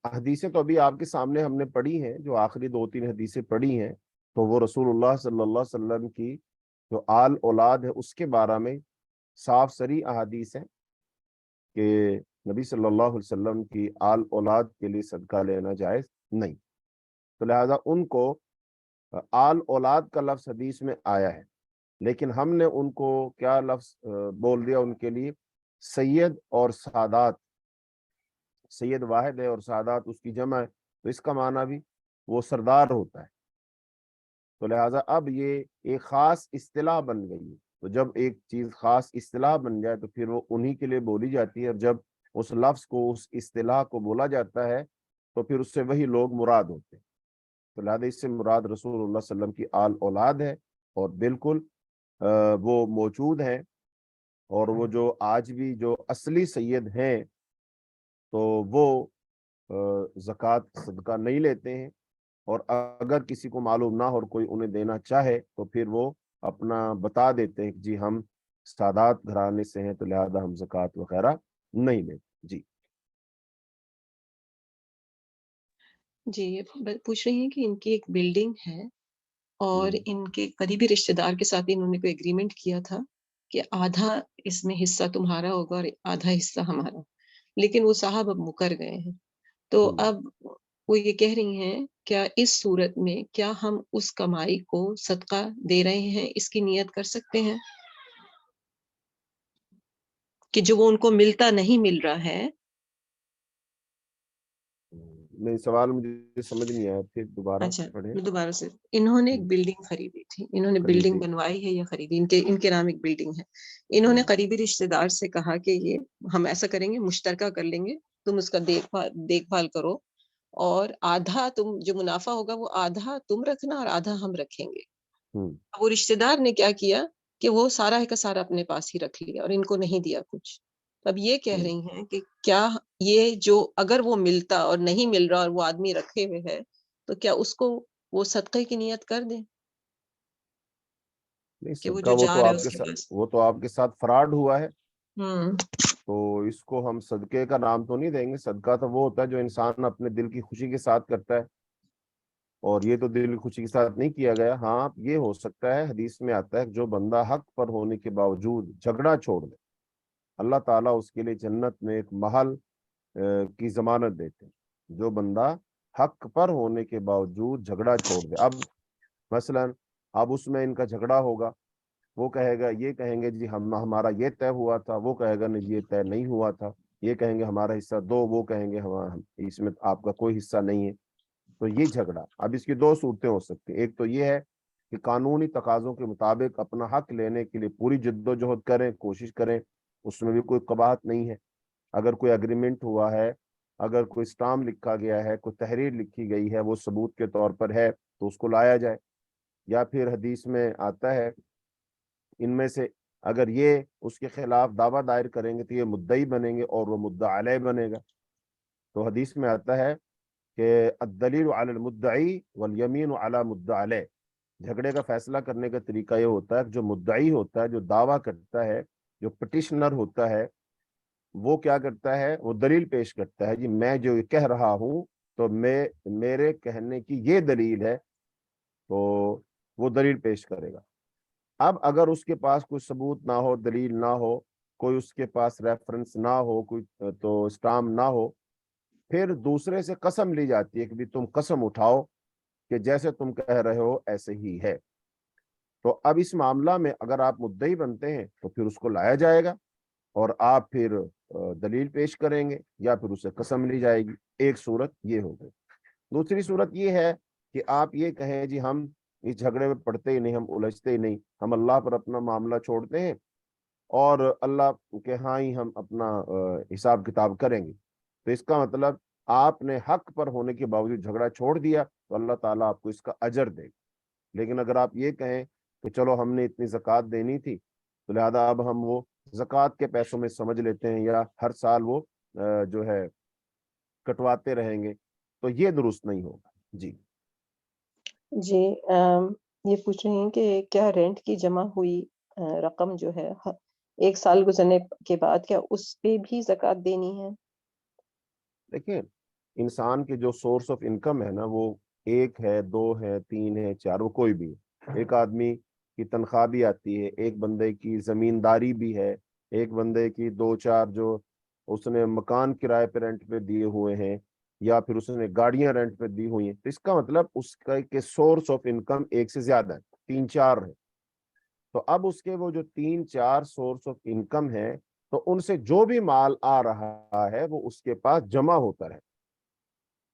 حدیثیں تو ابھی آپ کے سامنے ہم نے پڑھی ہیں، جو آخری 2-3 حدیثیں پڑھی ہیں، تو وہ رسول اللہ صلی اللہ علیہ وسلم کی جو آل اولاد ہے اس کے بارے میں صاف صریح احادیث ہیں کہ نبی صلی اللہ علیہ وسلم کی آل اولاد کے لیے صدقہ لینا جائز نہیں، تو لہذا ان کو آل اولاد کا لفظ حدیث میں آیا ہے، لیکن ہم نے ان کو کیا لفظ بول دیا ان کے لیے؟ سید اور سادات۔ سید واحد ہے اور سادات اس کی جمع ہے، تو اس کا معنی بھی وہ سردار ہوتا ہے، تو لہٰذا اب یہ ایک خاص اصطلاح بن گئی ہے، تو جب ایک چیز خاص اصطلاح بن جائے تو پھر وہ انہی کے لیے بولی جاتی ہے، اور جب اس لفظ کو اس اصطلاح کو بولا جاتا ہے تو پھر اس سے وہی لوگ مراد ہوتے ہیں، تو لہٰذا اس سے مراد رسول اللہ صلی اللہ علیہ وسلم کی آل اولاد ہے، اور بالکل وہ موجود ہیں، اور وہ جو آج بھی جو اصلی سید ہیں تو وہ زکوٰۃ صدقہ نہیں لیتے ہیں، اور اگر کسی کو معلوم نہ ہو اور کوئی انہیں دینا چاہے تو پھر وہ اپنا بتا دیتے ہیں کہ جی ہم سادات گھرانے سے ہیں تو لہذا ہم زکوٰۃ وغیرہ نہیں لیتے۔ جی جی یہ پوچھ رہی ہیں کہ ان کی ایک بلڈنگ ہے، اور ان کے قریبی رشتہ دار کے ساتھ انہوں نے کوئی ایگریمنٹ کیا تھا کہ آدھا اس میں حصہ تمہارا ہوگا اور آدھا حصہ ہمارا، لیکن وہ صاحب اب مکر گئے ہیں، تو اب وہ یہ کہہ رہی ہیں کیا اس صورت میں کیا ہم اس کمائی کو صدقہ دے رہے ہیں اس کی نیت کر سکتے ہیں کہ جو وہ ان کو ملتا نہیں مل رہا ہے. نہیں، سوال مجھے سمجھ نہیں آیا، پھر دوبارہ اچھا پڑھیں. میں دوبارہ سے، انہوں نے ایک ہم، بلڈنگ خریدی تھی، انہوں نے بلڈنگ خریدی. بنوائی ہے یا خریدی، ان کے نام ایک بلڈنگ ہے. انہوں نے ہم، قریبی رشتے دار سے کہا کہ یہ ہم ایسا کریں گے، مشترکہ کر لیں گے، تم اس کا دیکھ بھال کرو، اور آدھا تم جو منافع ہوگا وہ آدھا تم رکھنا اور آدھا ہم رکھیں گے. ہم. وہ رشتے دار نے کیا کیا کہ وہ سارا کا سارا اپنے پاس ہی رکھ لیا اور ان کو نہیں دیا کچھ. اب یہ کہہ رہی ہیں کہ کیا یہ جو اگر وہ ملتا اور نہیں مل رہا اور وہ آدمی رکھے ہوئے ہے تو کیا اس کو وہ صدقے کی نیت کر دیں نہیں، کہ وہ صدقہ جو وہ جا تو رہا ہے آپ اس کے کے ساتھ پاس. وہ تو آپ کے ساتھ فراڈ ہوا ہے، ہوں تو اس کو ہم صدقے کا نام تو نہیں دیں گے. صدقہ تو وہ ہوتا ہے جو انسان اپنے دل کی خوشی کے ساتھ کرتا ہے، اور یہ تو دل کی خوشی کے ساتھ نہیں کیا گیا. ہاں، یہ ہو سکتا ہے، حدیث میں آتا ہے جو بندہ حق پر ہونے کے باوجود جھگڑا چھوڑ دے، اللہ تعالیٰ اس کے لیے جنت میں ایک محل کی ضمانت دیتے ہیں. جو بندہ حق پر ہونے کے باوجود جھگڑا چھوڑ دے. اب مثلا اب اس میں ان کا جھگڑا ہوگا، وہ کہے گا، یہ کہیں گے جی ہمارا یہ طے ہوا تھا، وہ کہے گا نہیں یہ طے نہیں ہوا تھا، یہ کہیں گے ہمارا حصہ دو، وہ کہیں گے ہمارا اس میں آپ کا کوئی حصہ نہیں ہے. تو یہ جھگڑا، اب اس کی دو صورتیں ہو سکتی ہیں. ایک تو یہ ہے کہ قانونی تقاضوں کے مطابق اپنا حق لینے کے لیے پوری جد و جہد کریں، کوشش کریں، اس میں بھی کوئی قباحت نہیں ہے. اگر کوئی اگریمنٹ ہوا ہے، اگر کوئی اسٹامپ لکھا گیا ہے، کوئی تحریر لکھی گئی ہے، وہ ثبوت کے طور پر ہے تو اس کو لایا جائے. یا پھر حدیث میں آتا ہے ان میں سے اگر یہ اس کے خلاف دعویٰ دائر کریں گے تو یہ مدعی بنیں گے اور وہ مدعا علیہ بنے گا. تو حدیث میں آتا ہے کہ الدلیل علی المدعی والیمین علی مدعا علیہ. جھگڑے کا فیصلہ کرنے کا طریقہ یہ ہوتا ہے کہ جو مدعی ہوتا ہے، جو دعویٰ کرتا ہے، جو پٹیشنر ہوتا ہے، وہ کیا کرتا ہے، وہ دلیل پیش کرتا ہے، جی میں جو کہہ رہا ہوں تو میرے کہنے کی یہ دلیل ہے، تو وہ دلیل پیش کرے گا. اب اگر اس کے پاس کوئی ثبوت نہ ہو، دلیل نہ ہو، کوئی اس کے پاس ریفرنس نہ ہو، کوئی تو اسٹامپ نہ ہو، پھر دوسرے سے قسم لی جاتی ہے کہ بھی تم قسم اٹھاؤ کہ جیسے تم کہہ رہے ہو ایسے ہی ہے. تو اب اس معاملہ میں اگر آپ مدعی بنتے ہیں تو پھر اس کو لایا جائے گا اور آپ پھر دلیل پیش کریں گے یا پھر اسے قسم لی جائے گی. ایک صورت یہ ہو گئی. دوسری صورت یہ ہے کہ آپ یہ کہیں جی ہم اس جھگڑے میں پڑتے ہی نہیں، ہم الجھتے ہی نہیں، ہم اللہ پر اپنا معاملہ چھوڑتے ہیں اور اللہ کے ہاں ہی ہم اپنا حساب کتاب کریں گے. تو اس کا مطلب آپ نے حق پر ہونے کے باوجود جھگڑا چھوڑ دیا تو اللہ تعالیٰ آپ کو اس کا اجر دے گا. لیکن اگر آپ یہ کہیں کہ چلو ہم نے اتنی زکوٰۃ دینی تھی تو لہذا اب ہم وہ زکوٰۃ کے پیسوں میں سمجھ لیتے ہیں یا ہر سال وہ جو ہے کٹواتے رہیں گے، تو یہ درست نہیں ہوگا. جی جی یہ پوچھ رہی ہیں کہ کیا رینٹ کی جمع ہوئی رقم جو ہے ایک سال گزرنے کے بعد کیا اس پہ بھی زکوٰۃ دینی ہے؟ دیکھیں، انسان کے جو سورس آف انکم ہے نا، وہ ایک ہے، دو ہے، تین ہے، چار، وہ کوئی بھی ہے. ایک آدمی کی تنخواہ بھی آتی ہے، ایک بندے کی زمینداری بھی ہے، ایک بندے کی دو چار جو اس نے مکان کرائے پہ رینٹ پہ دیے ہوئے ہیں، یا پھر اس نے گاڑیاں رینٹ پہ دی ہوئی ہیں. تو اس کا مطلب اس کا کہ سورس آف انکم ایک سے زیادہ ہے، تین چار ہے. تو اب اس کے وہ جو تین چار سورس آف انکم ہے، تو ان سے جو بھی مال آ رہا ہے وہ اس کے پاس جمع ہوتا رہے.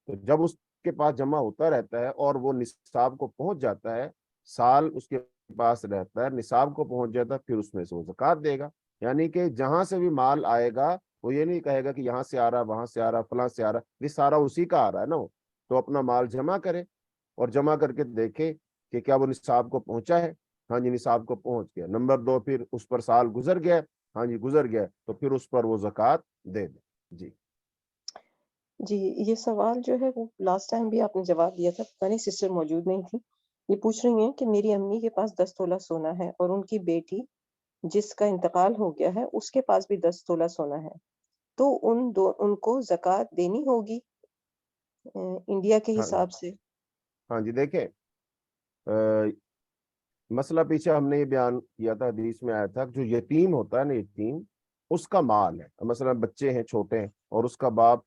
تو جب اس کے پاس جمع ہوتا رہتا ہے اور وہ نصاب کو پہنچ جاتا ہے، سال اس کے پاس رہتا ہے، نصاب کو پہنچ جاتا ہے، پھر اس میں سے وہ زکوٰۃ دے گا. یعنی کہ جہاں سے بھی مال آئے گا وہ یہ نہیں کہے گا کہ یہاں سے آ رہا، وہاں سے آ رہا، فلاں سے آ رہا، یہ سارا اسی کا آ رہا ہے نا. وہ تو اپنا مال جمع کرے اور جمع کر کے دیکھے کہ کیا وہ نصاب کو پہنچا ہے. ہاں جی نصاب کو پہنچ گیا. نمبر دو، پھر اس پر سال گزر گیا، ہاں جی گزر گیا، تو پھر اس پر وہ زکوٰۃ دے دے. جی جی یہ سوال جو ہے وہ لاسٹ ٹائم بھی آپ نے جواب دیا تھا، پتہ نہیں سسٹر موجود نہیں تھی. یہ پوچھ رہی ہیں کہ میری امی کے پاس 10 تولہ سونا ہے اور ان کی بیٹی جس کا انتقال ہو گیا ہے اس کے پاس بھی 10 تولہ سونا ہے، تو ان کو زکوٰۃ دینی ہوگی انڈیا کے ہاں حساب سے؟ ہاں جی دیکھیں، مسئلہ پیچھے ہم نے یہ بیان کیا تھا، حدیث میں آیا تھا جو یتیم ہوتا ہے نا، یتیم اس کا مال ہے. مثلا بچے ہیں چھوٹے ہیں اور اس کا باپ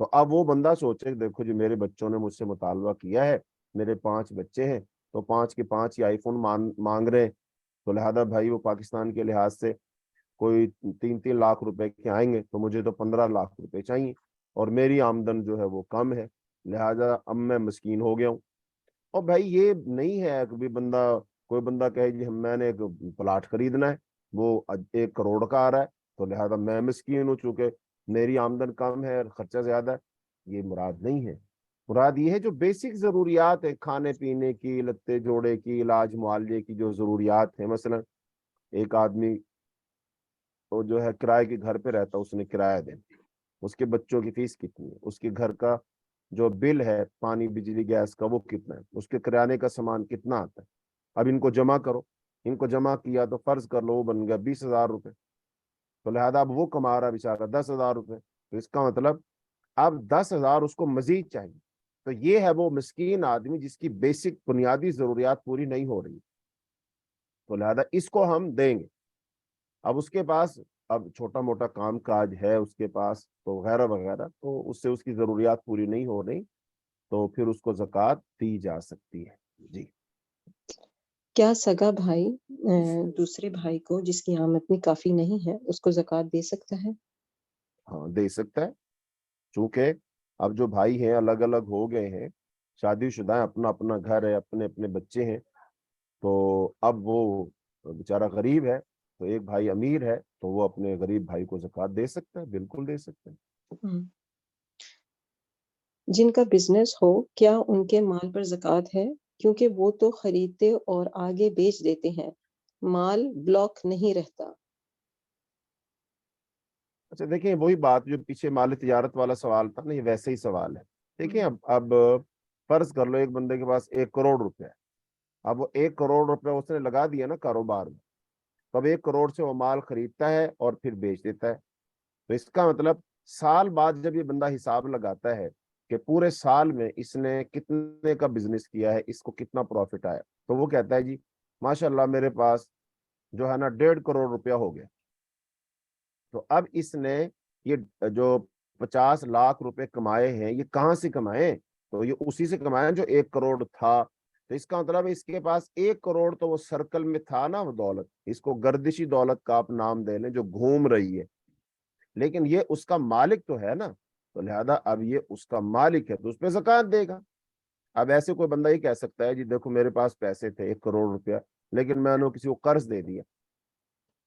تو اب وہ بندہ سوچے کہ دیکھو جی میرے بچوں نے مجھ سے مطالبہ کیا ہے, میرے 5 بچے ہیں تو 5 کے 5 ہی آئی فون مانگ رہے ہیں, تو لہذا بھائی وہ پاکستان کے لحاظ سے کوئی 3 لاکھ روپے کے آئیں گے تو مجھے تو 15 لاکھ روپے چاہیے, اور میری آمدن جو ہے وہ کم ہے, لہذا اب میں مسکین ہو گیا ہوں. اور بھائی یہ نہیں ہے کہ کوئی بندہ کہے جی میں نے ایک پلاٹ خریدنا ہے, وہ 1 کروڑ کا آ رہا ہے تو لہذا میں مسکین ہوں چونکہ میری آمدن کم ہے اور خرچہ زیادہ ہے. یہ مراد نہیں ہے. مراد یہ ہے جو بیسک ضروریات ہے, کھانے پینے کی, لتے جوڑے کی, علاج معالجے کی جو ضروریات ہیں. مثلا ایک آدمی وہ جو ہے کرائے کے گھر پہ رہتا, اس نے کرایہ دینا, اس کے بچوں کی فیس کتنی ہے, اس کے گھر کا جو بل ہے پانی بجلی گیس کا وہ کتنا ہے, اس کے کرانے کا سامان کتنا آتا ہے. اب ان کو جمع کرو, ان کو جمع کیا تو فرض کر لو وہ بن گیا 20,000 روپے, تو لہذا اب وہ کما رہا بیچارہ 10,000 روپے, تو اس کا مطلب اب 10,000 اس کو مزید چاہیے. تو یہ ہے وہ مسکین آدمی جس کی بیسک بنیادی ضروریات پوری نہیں ہو رہی, تو لہذا اس کو ہم دیں گے. اب اس کے پاس اب چھوٹا موٹا کام کاج ہے اس کے پاس تو وغیرہ وغیرہ, تو اس سے اس کی ضروریات پوری نہیں ہو رہی, تو پھر اس کو زکوٰۃ دی جا سکتی ہے. جی. کیا سگا بھائی دوسرے بھائی کو جس کی آمدنی کافی نہیں ہے اس کو زکوٰۃ دے سکتا ہے؟ ہاں دے سکتا ہے, چونکہ اب جو بھائی ہیں الگ الگ ہو گئے ہیں, شادی شدہ ہیں, اپنا اپنا گھر ہے, اپنے اپنے بچے ہیں, تو اب وہ بیچارہ غریب ہے تو ایک بھائی امیر ہے تو وہ اپنے غریب بھائی کو زکوٰۃ دے سکتا ہے, بالکل دے سکتا ہے. جن کا بزنس ہو کیا ان کے مال پر زکوٰۃ ہے؟ کیونکہ وہ تو خریدتے اور آگے بیچ دیتے ہیں, مال بلاک نہیں رہتا. اچھا دیکھیں وہی بات جو پیچھے مال تجارت والا سوال تھا نا, یہ ویسے ہی سوال ہے. دیکھیں اب فرض کر لو ایک بندے کے پاس 1 کروڑ روپے ہے, اب وہ 1 کروڑ روپے اس نے لگا دیا نا کاروبار میں, تو اب 1 کروڑ سے وہ مال خریدتا ہے اور پھر بیچ دیتا ہے. تو اس کا مطلب سال بعد جب یہ بندہ حساب لگاتا ہے کہ پورے سال میں اس نے کتنے کا بزنس کیا ہے, اس کو کتنا پروفٹ آیا, تو وہ کہتا ہے جی ماشاء اللہ میرے پاس جو ہے نا 1.5 کروڑ روپیہ ہو گیا. تو اب اس نے یہ جو 50 لاکھ روپے کمائے ہیں یہ کہاں سے کمائے, تو یہ اسی سے کمائے جو 1 کروڑ تھا. تو اس کا مطلب اس کے پاس 1 کروڑ تو وہ سرکل میں تھا نا, وہ دولت, اس کو گردشی دولت کا آپ نام دے لیں جو گھوم رہی ہے, لیکن یہ اس کا مالک تو ہے نا, تو لہذا اب یہ اس کا مالک ہے تو اس پہ زکوٰۃ دے گا. اب ایسے کوئی بندہ ہی کہہ سکتا ہے جی دیکھو میرے پاس پیسے تھے 1 کروڑ روپیہ, لیکن میں نے کسی کو قرض دے دیا,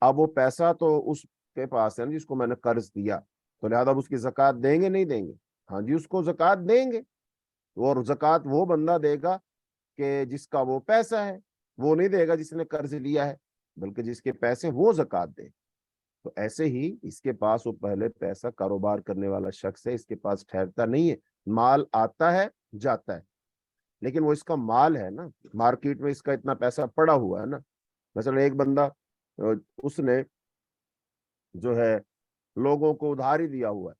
اب وہ پیسہ تو اس کے پاس ہے نا جس کو میں نے قرض دیا, تو لہذا اب اس کی زکوٰۃ دیں گے نہیں دیں گے؟ ہاں جی اس کو زکوٰۃ دیں گے, اور زکوٰۃ وہ بندہ دے گا کہ جس کا وہ پیسہ ہے, وہ نہیں دے گا جس نے قرض لیا ہے, بلکہ جس کے پیسے وہ زکوٰۃ دے. تو ایسے ہی اس کے پاس وہ پہلے پیسہ کاروبار کرنے والا شخص ہے, اس کے پاس ٹھہرتا نہیں ہے, مال آتا ہے جاتا ہے, لیکن وہ اس کا مال ہے نا, مارکیٹ میں اس کا اتنا پیسہ پڑا ہوا ہے نا. مثلا ایک بندہ اس نے جو ہے لوگوں کو ادھار ہی دیا ہوا ہے,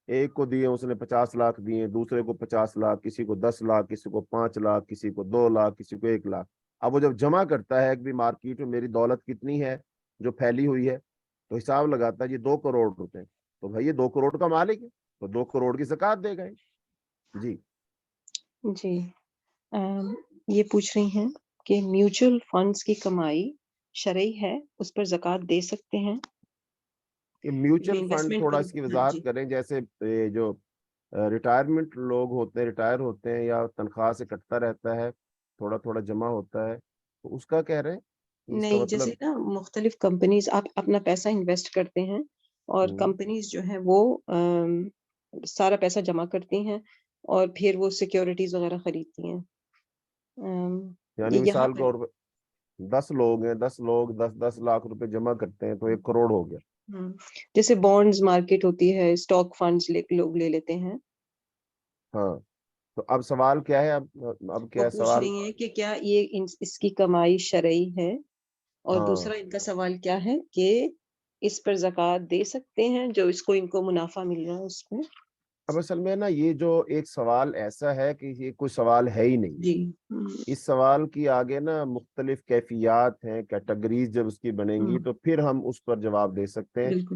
ایک کو دیے اس نے 50 لاکھ دیے, دوسرے کو 50 لاکھ, کسی کو 10 لاکھ, کسی کو 5 لاکھ, کسی کو 2 لاکھ, کسی کو 1 لاکھ. اب وہ جب جمع کرتا ہے کہ بھی مارکیٹ میں میری دولت کتنی ہے جو پھیلی ہوئی ہے, تو حساب لگاتا ہے یہ 2 کروڑ روپے, تو بھائی یہ 2 کروڑ کا مالک ہے تو 2 کروڑ کی زکوٰۃ دے گئے. جی. جی یہ پوچھ رہی ہیں کہ میوچل فنڈز کی کمائی شرعی ہے, اس پر زکوٰۃ دے سکتے ہیں؟ کہ میوچل فنڈ انویسٹمنٹ تھوڑا پر اس کی وضاحت کریں, جیسے جو ریٹائرمنٹ لوگ ہوتے ہیں, ریٹائر ہوتے ہیں یا تنخواہ سے کٹتا رہتا ہے, تھوڑا تھوڑا جمع ہوتا ہے, تو اس کا کہہ رہے ہیں, اس کا نہیں, مطلب جیسے نا مختلف کمپنیز آپ اپنا پیسہ انویسٹ کرتے ہیں اور کمپنیز جو ہیں وہ سارا پیسہ جمع کرتی ہیں اور پھر وہ سیکیورٹیز وغیرہ خریدتی ہیں. یعنی یہاں مثال کے پر طور پہ 10 لوگ ہیں, 10 لوگ 10 لاکھ روپے جمع کرتے ہیں تو 1 کروڑ ہو گیا. جیسے بانڈز مارکیٹ ہوتی ہے, اسٹاک فنڈز لوگ لے لیتے ہیں. ہاں تو اب سوال کیا ہے, اب کیا وہ ہے پوچھ سوال؟ رہی ہیں کہ کیا یہ اس کی کمائی شرعی ہے, اور ہاں دوسرا ان کا سوال کیا ہے کہ اس پر زکوٰۃ دے سکتے ہیں جو ان کو منافع مل رہا ہے اس میں. اب اصل میں نا یہ جو ایک سوال ایسا ہے کہ یہ کوئی سوال ہے ہی نہیں. جی. اس سوال کی آگے نا مختلف کیفیات ہیں, کیٹیگریز جب اس کی بنیں گی تو پھر ہم اس پر جواب دے سکتے ہیں. بالکل.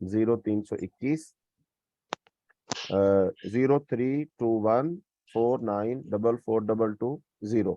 0321 0321494422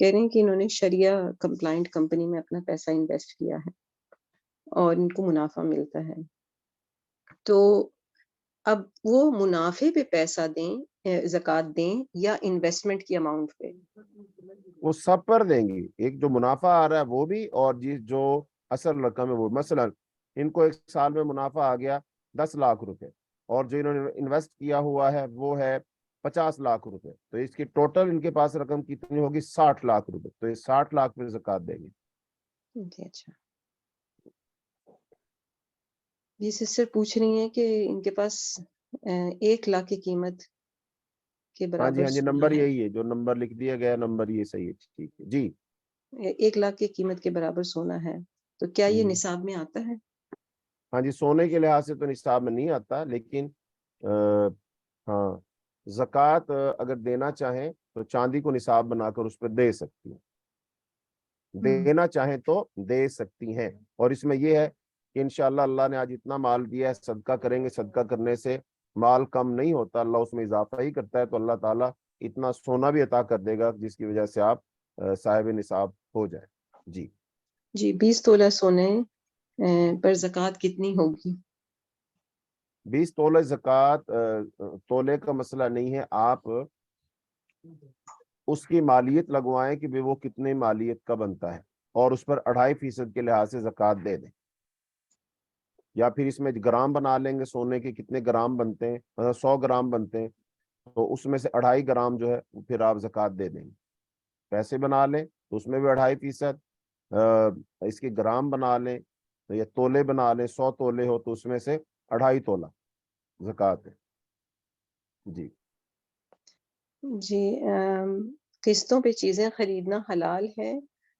کہہ رہے ہیں کہ انہوں نے شریعہ کمپلائنٹ کمپنی میں اپنا پیسہ انویسٹ کیا ہے اور ان کو منافع ملتا ہے، تو اب وہ منافع پہ پیسہ دیں، زکوٰۃ دیں یا انویسٹمنٹ کی اماؤنٹ پہ؟ وہ سب پر دیں گی، ایک جو منافع آ رہا ہے وہ بھی، اور جو اصل رقم ہے وہ. مثلا ان کو ایک سال میں منافع آ گیا 10 لاکھ روپے، اور جو انہوں نے انویسٹ کیا ہوا ہے وہ ہے 50 لاکھ روپے، تو اس کی ٹوٹل ان کے پاس رقم کتنی ہوگی؟ 60 لاکھ روپے. تو یہ 60 لاکھ پہ زکوٰۃ دیں گے. جی اچھا. یہ سسٹر پوچھ رہی ہیں کہ ان کے پاس 1 لاکھ کی قیمت کے ہاں برابر جی سونا نمبر ہے. یہی ہے، جو نمبر لکھ دیا گیا نمبر یہ صحیح ہے. ٹھیک ہے جی. 1 لاکھ کی قیمت کے برابر سونا ہے، تو کیا یہ ہم، نصاب میں آتا ہے؟ ہاں جی سونے کے لحاظ سے تو نصاب میں نہیں آتا، لیکن ہاں زکوٰۃ اگر دینا چاہیں تو چاندی کو نصاب بنا کر اس پہ دے سکتی ہیں، دینا چاہیں تو دے سکتی ہیں. اور اس میں یہ ہے کہ انشاءاللہ اللہ نے آج اتنا مال دیا ہے، صدقہ کریں گے، صدقہ کرنے سے مال کم نہیں ہوتا، اللہ اس میں اضافہ ہی کرتا ہے. تو اللہ تعالیٰ اتنا سونا بھی عطا کر دے گا جس کی وجہ سے آپ صاحب نصاب ہو جائے. جی 20 تولہ سونے پر زکوٰۃ کتنی ہوگی؟ 20 تولے زکوٰۃ تولے کا مسئلہ نہیں ہے، آپ اس کی مالیت لگوائیں کہ وہ کتنے مالیت کا بنتا ہے، اور اس پر 2.5% کے لحاظ سے زکوٰۃ دے دیں. یا پھر اس میں گرام بنا لیں گے، سونے کے کتنے گرام بنتے ہیں، 100 گرام بنتے ہیں، تو اس میں سے 2.5 گرام جو ہے پھر آپ زکوٰۃ دے دیں گے. پیسے بنا لیں تو اس میں بھی 2.5%، اس کے گرام بنا لیں یا تولے بنا لیں، 100 تولے ہو تو اس میں سے 2.5 تولہ زکوٰۃ ہے. جی جی قسطوں پہ چیزیں خریدنا حلال ہے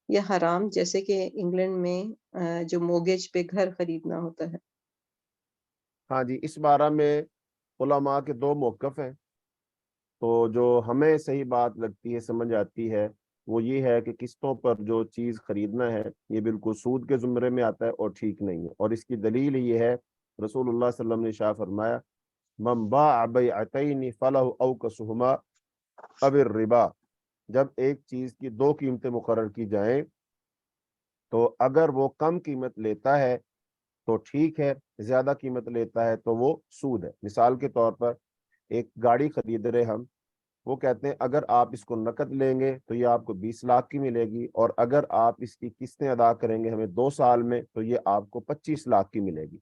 یا حرام، جیسے کہ انگلینڈ میں جو موگیج پہ گھر خریدنا ہوتا ہے؟ ہاں جی اس بارے میں علماء کے 2 موقف ہیں. تو جو ہمیں صحیح بات لگتی ہے، سمجھ آتی ہے، وہ یہ ہے کہ قسطوں پر جو چیز خریدنا ہے یہ بالکل سود کے زمرے میں آتا ہے اور ٹھیک نہیں ہے. اور اس کی دلیل یہ ہے، رسول اللہ صلی اللہ علیہ وسلم نے شاہ فرمایا من باع بیعتین فلہ اوکسہما اب الربا. جب ایک چیز کی 2 قیمتیں مقرر کی جائیں تو اگر وہ کم قیمت لیتا ہے تو ٹھیک ہے، زیادہ قیمت لیتا ہے تو وہ سود ہے. مثال کے طور پر ایک گاڑی خرید رہے ہم، وہ کہتے ہیں اگر آپ اس کو نقد لیں گے تو یہ آپ کو 20 لاکھ کی ملے گی، اور اگر آپ اس کی قسطیں ادا کریں گے ہمیں 2 سال میں تو یہ آپ کو 25 لاکھ کی ملے گی.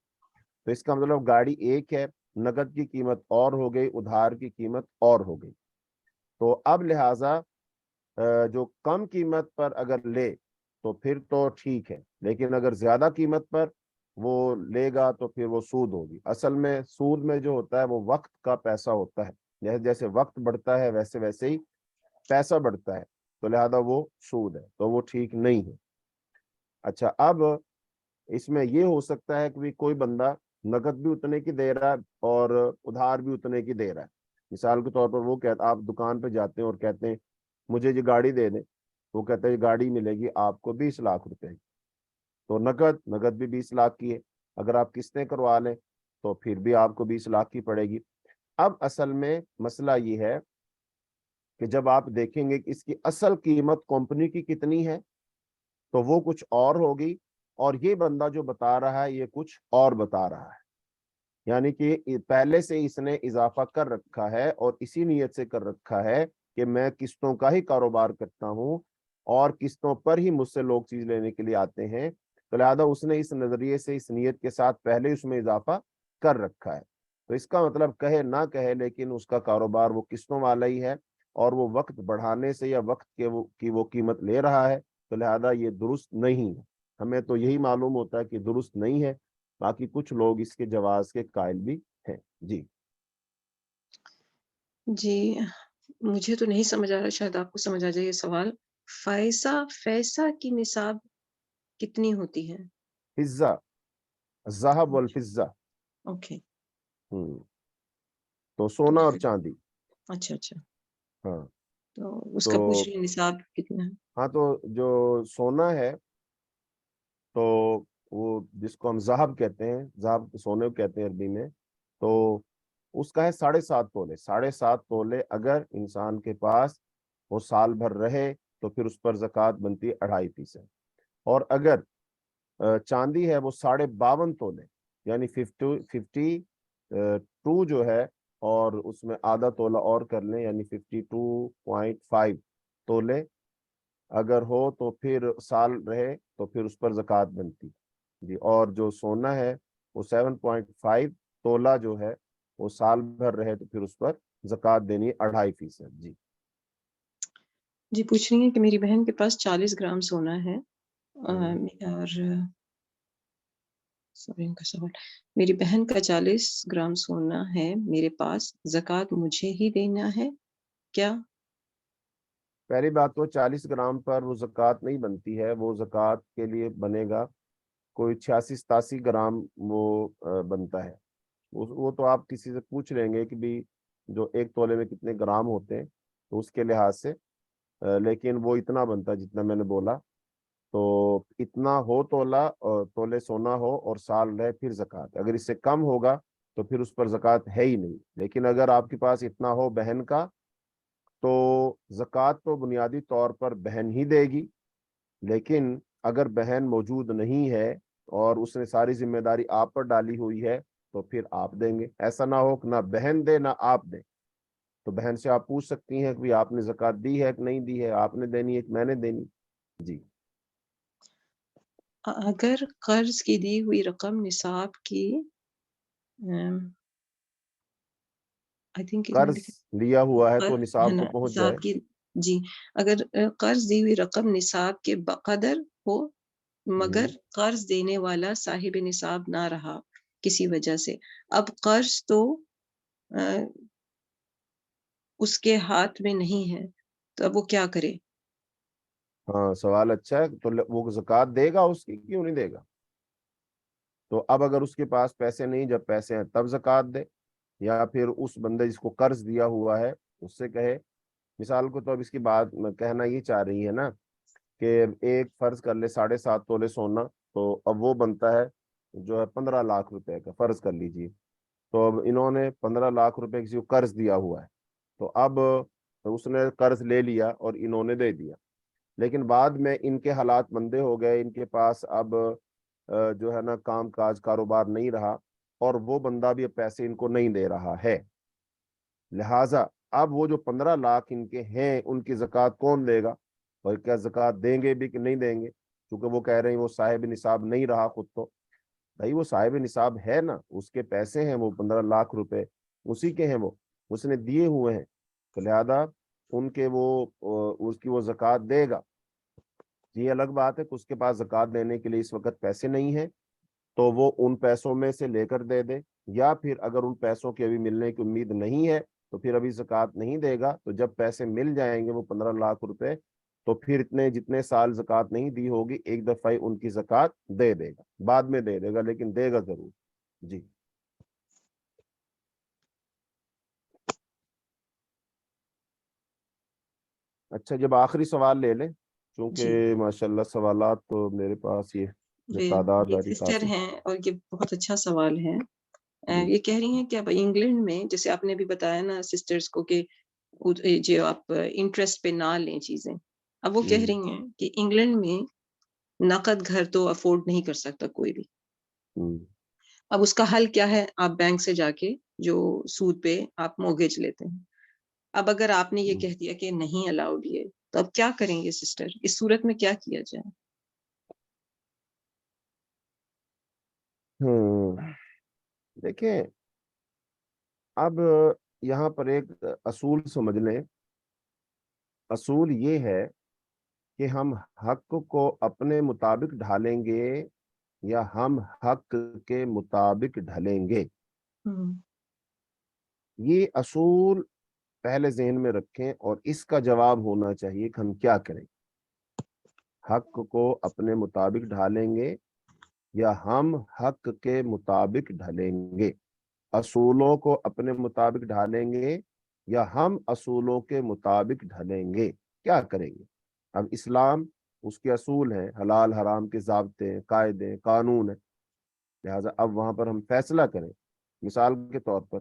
تو اس کا مطلب گاڑی ایک ہے، نقد کی قیمت اور ہو گئی، ادھار کی قیمت اور ہو گئی. تو اب لہٰذا جو کم قیمت پر اگر لے تو پھر تو ٹھیک ہے، لیکن اگر زیادہ قیمت پر وہ لے گا تو پھر وہ سود ہوگی. اصل میں سود میں جو ہوتا ہے وہ وقت کا پیسہ ہوتا ہے، جیسے جیسے وقت بڑھتا ہے ویسے ویسے ہی پیسہ بڑھتا ہے، تو لہذا وہ سود ہے، تو وہ ٹھیک نہیں ہے. اچھا اب اس میں یہ ہو سکتا ہے کہ کوئی بندہ نقد بھی اتنے کی دے رہا ہے اور ادھار بھی اتنے کی دے رہا ہے. مثال کے طور پر وہ کہتا، آپ دکان پہ جاتے ہیں اور کہتے ہیں مجھے یہ گاڑی دے دیں، وہ کہتے ہیں یہ گاڑی ملے گی آپ کو 20 لاکھ روپے کی. تو نقد بھی 20 لاکھ کی ہے، اگر آپ قسطیں کروا لیں تو پھر بھی آپ کو 20 لاکھ کی پڑے گی. اب اصل میں مسئلہ یہ ہے کہ جب آپ دیکھیں گے کہ اس کی اصل قیمت کمپنی کی کتنی ہے تو وہ کچھ اور ہوگی، اور یہ بندہ جو بتا رہا ہے یہ کچھ اور بتا رہا ہے. یعنی کہ پہلے سے اس نے اضافہ کر رکھا ہے اور اسی نیت سے کر رکھا ہے کہ میں قسطوں کا ہی کاروبار کرتا ہوں اور قسطوں پر ہی مجھ سے لوگ چیز لینے کے لیے آتے ہیں، تو لہٰذا اس نے اس نظریے سے، اس نیت کے ساتھ پہلے اس میں اضافہ کر رکھا ہے. تو اس کا مطلب کہے نہ کہے لیکن اس کا کاروبار وہ قسطوں والا ہی ہے، اور وہ وقت بڑھانے سے یا وقت کی وہ قیمت لے رہا ہے، تو لہذا یہ درست نہیں ہے. ہمیں تو یہی معلوم ہوتا ہے کہ درست نہیں ہے، باقی کچھ لوگ اس کے جواز کے قائل بھی ہیں. جی جی مجھے تو نہیں سمجھ آ رہا، شاید آپ کو سمجھ آ جائے یہ سوال. فیصہ کی نصاب کتنی ہوتی ہے؟ فضہ، الذهب والفضہ. اوکے. تو سونا اور چاندی. اچھا اچھا، ہاں تو اس تو کا پوچھ رہی نصاب کتنا ہے؟ ہاں تو جو سونا ہے تو وہ جس کو ہم ذهب کہتے ہیں، ذهب سونے کو کہتے ہیں عربی میں، تو اس کا ہے 7.5 تولے. 7.5 تولے اگر انسان کے پاس وہ سال بھر رہے تو پھر اس پر زکوٰۃ بنتی ہے 2.5%. اور اگر چاندی ہے وہ 52.5 تولے یعنی 52 جو ہے اور اس میں آدھا تولہ اور کر لیں یعنی 52.5 تولے اگر ہو تو پھر سال رہے تو پھر اس پر زکوٰۃ بنتی جی. اور جو سونا ہے وہ 7.5 تولہ جو ہے وہ سال بھر رہے تو پھر اس پر زکوٰۃ دینی 2.5%. جی جی پوچھ رہی ہیں کہ میری بہن کے پاس 40 گرام سونا ہے اور سوری ان کا سوال، میری بہن کا 40 گرام سونا ہے میرے پاس، زکوٰۃ مجھے ہی دینا ہے کیا؟ پہلی بات تو 40 گرام پر وہ زکوٰۃ نہیں بنتی ہے، وہ زکوٰۃ کے لیے بنے گا کوئی 86-87 گرام وہ بنتا ہے. وہ تو آپ کسی سے پوچھ لیں گے کہ بھی جو ایک تولے میں کتنے گرام ہوتے ہیں تو اس کے لحاظ سے، لیکن وہ اتنا بنتا ہے جتنا میں نے بولا. تو اتنا ہو تولے سونا ہو اور سال رہے پھر زکوٰۃ. اگر اس سے کم ہوگا تو پھر اس پر زکوٰۃ ہے ہی نہیں. لیکن اگر آپ کے پاس اتنا ہو بہن کا تو زکوٰۃ تو بنیادی طور پر بہن ہی دے گی، لیکن اگر بہن موجود نہیں ہے اور اس نے ساری ذمہ داری آپ پر ڈالی ہوئی ہے تو پھر آپ دیں گے. ایسا نہ ہو کہ نہ بہن دے نہ آپ دیں. تو بہن سے آپ پوچھ سکتی ہیں کہ آپ نے زکوٰۃ دی ہے کہ نہیں دی ہے، آپ نے دینی ہے کہ میں نے دینی. جی اگر قرض کی دی ہوئی رقم نصاب کی آئی تھنک قرض لیا ہوا ہے تو ہے نصاب نا کو پہنچ جائے. نصاب کی، جی اگر قرض دی ہوئی رقم نصاب کے بقدر ہو مگر قرض دینے والا صاحب نصاب نہ رہا کسی وجہ سے، اب قرض تو اس کے ہاتھ میں نہیں ہے تو اب وہ کیا کرے؟ ہاں سوال اچھا ہے. تو وہ زکوٰۃ دے گا اس کی، کیوں نہیں دے گا؟ تو اب اگر اس کے پاس پیسے نہیں، جب پیسے ہیں تب زکوٰۃ دے، یا پھر اس بندے جس کو قرض دیا ہوا ہے اس سے کہے. مثال کو تو اب اس کی بات میں کہنا یہ چاہ رہی ہے نا کہ ایک فرض کر لے 7.5 تولے سونا، تو اب وہ بنتا ہے جو ہے 15 لاکھ روپے کا، فرض کر لیجیے. تو اب انہوں نے 15 لاکھ روپے کسی کو قرض دیا ہوا ہے، تو اب اس نے قرض لے لیا اور انہوں نے دے دیا، لیکن بعد میں ان کے حالات مندے ہو گئے، ان کے پاس اب جو ہے نا کام کاج کاروبار نہیں رہا اور وہ بندہ بھی اب پیسے ان کو نہیں دے رہا ہے. لہٰذا اب وہ جو 15 لاکھ ان کے ہیں ان کی زکوٰۃ کون دے گا، اور کیا زکوٰۃ دیں گے بھی کہ نہیں دیں گے؟ کیونکہ وہ کہہ رہے ہیں وہ صاحب نصاب نہیں رہا خود. تو بھائی وہ صاحب نصاب ہے نا، اس کے پیسے ہیں وہ 15 لاکھ روپے اسی کے ہیں، وہ اس نے دیے ہوئے ہیں، تو لہذا ان کے اس کی وہ زکوٰۃ دے گا. یہ الگ بات ہے کہ اس کے پاس زکوٰۃ دینے کے لیے اس وقت پیسے نہیں ہیں تو وہ ان پیسوں میں سے لے کر دے دے، یا پھر اگر ان پیسوں کی ابھی ملنے کی امید نہیں ہے تو پھر ابھی زکوٰۃ نہیں دے گا. تو جب پیسے مل جائیں گے وہ 15 لاکھ روپے، تو پھر جتنے سال زکوٰۃ نہیں دی ہوگی ایک دفعہ ہی ان کی زکوٰۃ دے دے گا، بعد میں دے دے گا لیکن دے گا ضرور. جی اچھا، جب آخری سوال لے لیں جی چونکہ ماشاءاللہ سوالات تو میرے پاس یہ تعداد ایک آ رہی سسٹر کافی. ہیں اور یہ بہت اچھا سوال ہے. جی یہ کہہ رہی ہیں کہ اب انگلینڈ میں، جیسے آپ نے بھی بتایا نا سسٹرز کو کہ جو آپ انٹرسٹ پہ نہ لیں چیزیں، اب وہ کہہ رہی ہیں کہ انگلینڈ میں نقد گھر تو افورڈ نہیں کر سکتا کوئی بھی. اب اس کا حل کیا ہے؟ آپ بینک سے جا کے جو سود پہ آپ موگیج لیتے ہیں. اب اگر آپ نے یہ کہہ دیا کہ نہیں الاؤڈ یہ، تو اب کیا کریں گے سسٹر؟ اس صورت میں کیا کیا جائے؟ دیکھیں، اب یہاں پر ایک اصول سمجھ لیں. اصول یہ ہے کہ ہم حق کو اپنے مطابق ڈھالیں گے یا ہم حق کے مطابق ڈھلیں گے. یہ اصول پہلے ذہن میں رکھیں اور اس کا جواب ہونا چاہیے کہ ہم کیا کریں. حق کو اپنے مطابق ڈھالیں گے یا ہم حق کے مطابق ڈھلیں گے. اصولوں کو اپنے مطابق ڈھالیں گے یا ہم اصولوں کے مطابق ڈھلیں گے. کیا کریں گے؟ اب اسلام، اس کے اصول ہیں، حلال حرام کے ضابطے، قاعدے، قانون ہیں. لہٰذا اب وہاں پر ہم فیصلہ کریں. مثال کے طور پر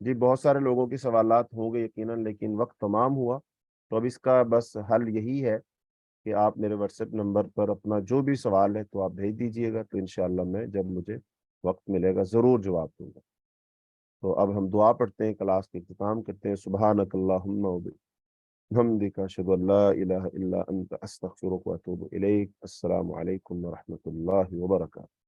جی بہت سارے لوگوں کے سوالات ہوں گے یقیناً، لیکن وقت تمام ہوا، تو اب اس کا بس حل یہی ہے کہ آپ میرے واٹس ایپ نمبر پر اپنا جو بھی سوال ہے تو آپ بھیج دیجئے گا، تو انشاءاللہ میں جب مجھے وقت ملے گا ضرور جواب دوں گا۔ تو اب ہم دعا پڑھتے ہیں، کلاس کے اختتام کرتے ہیں۔ سبحانک اللہم و بحمدک، اشہد ان لا الہ الا انت، استغفرک و اتوب الیک۔ السلام علیکم ورحمۃ اللہ وبرکاتہ۔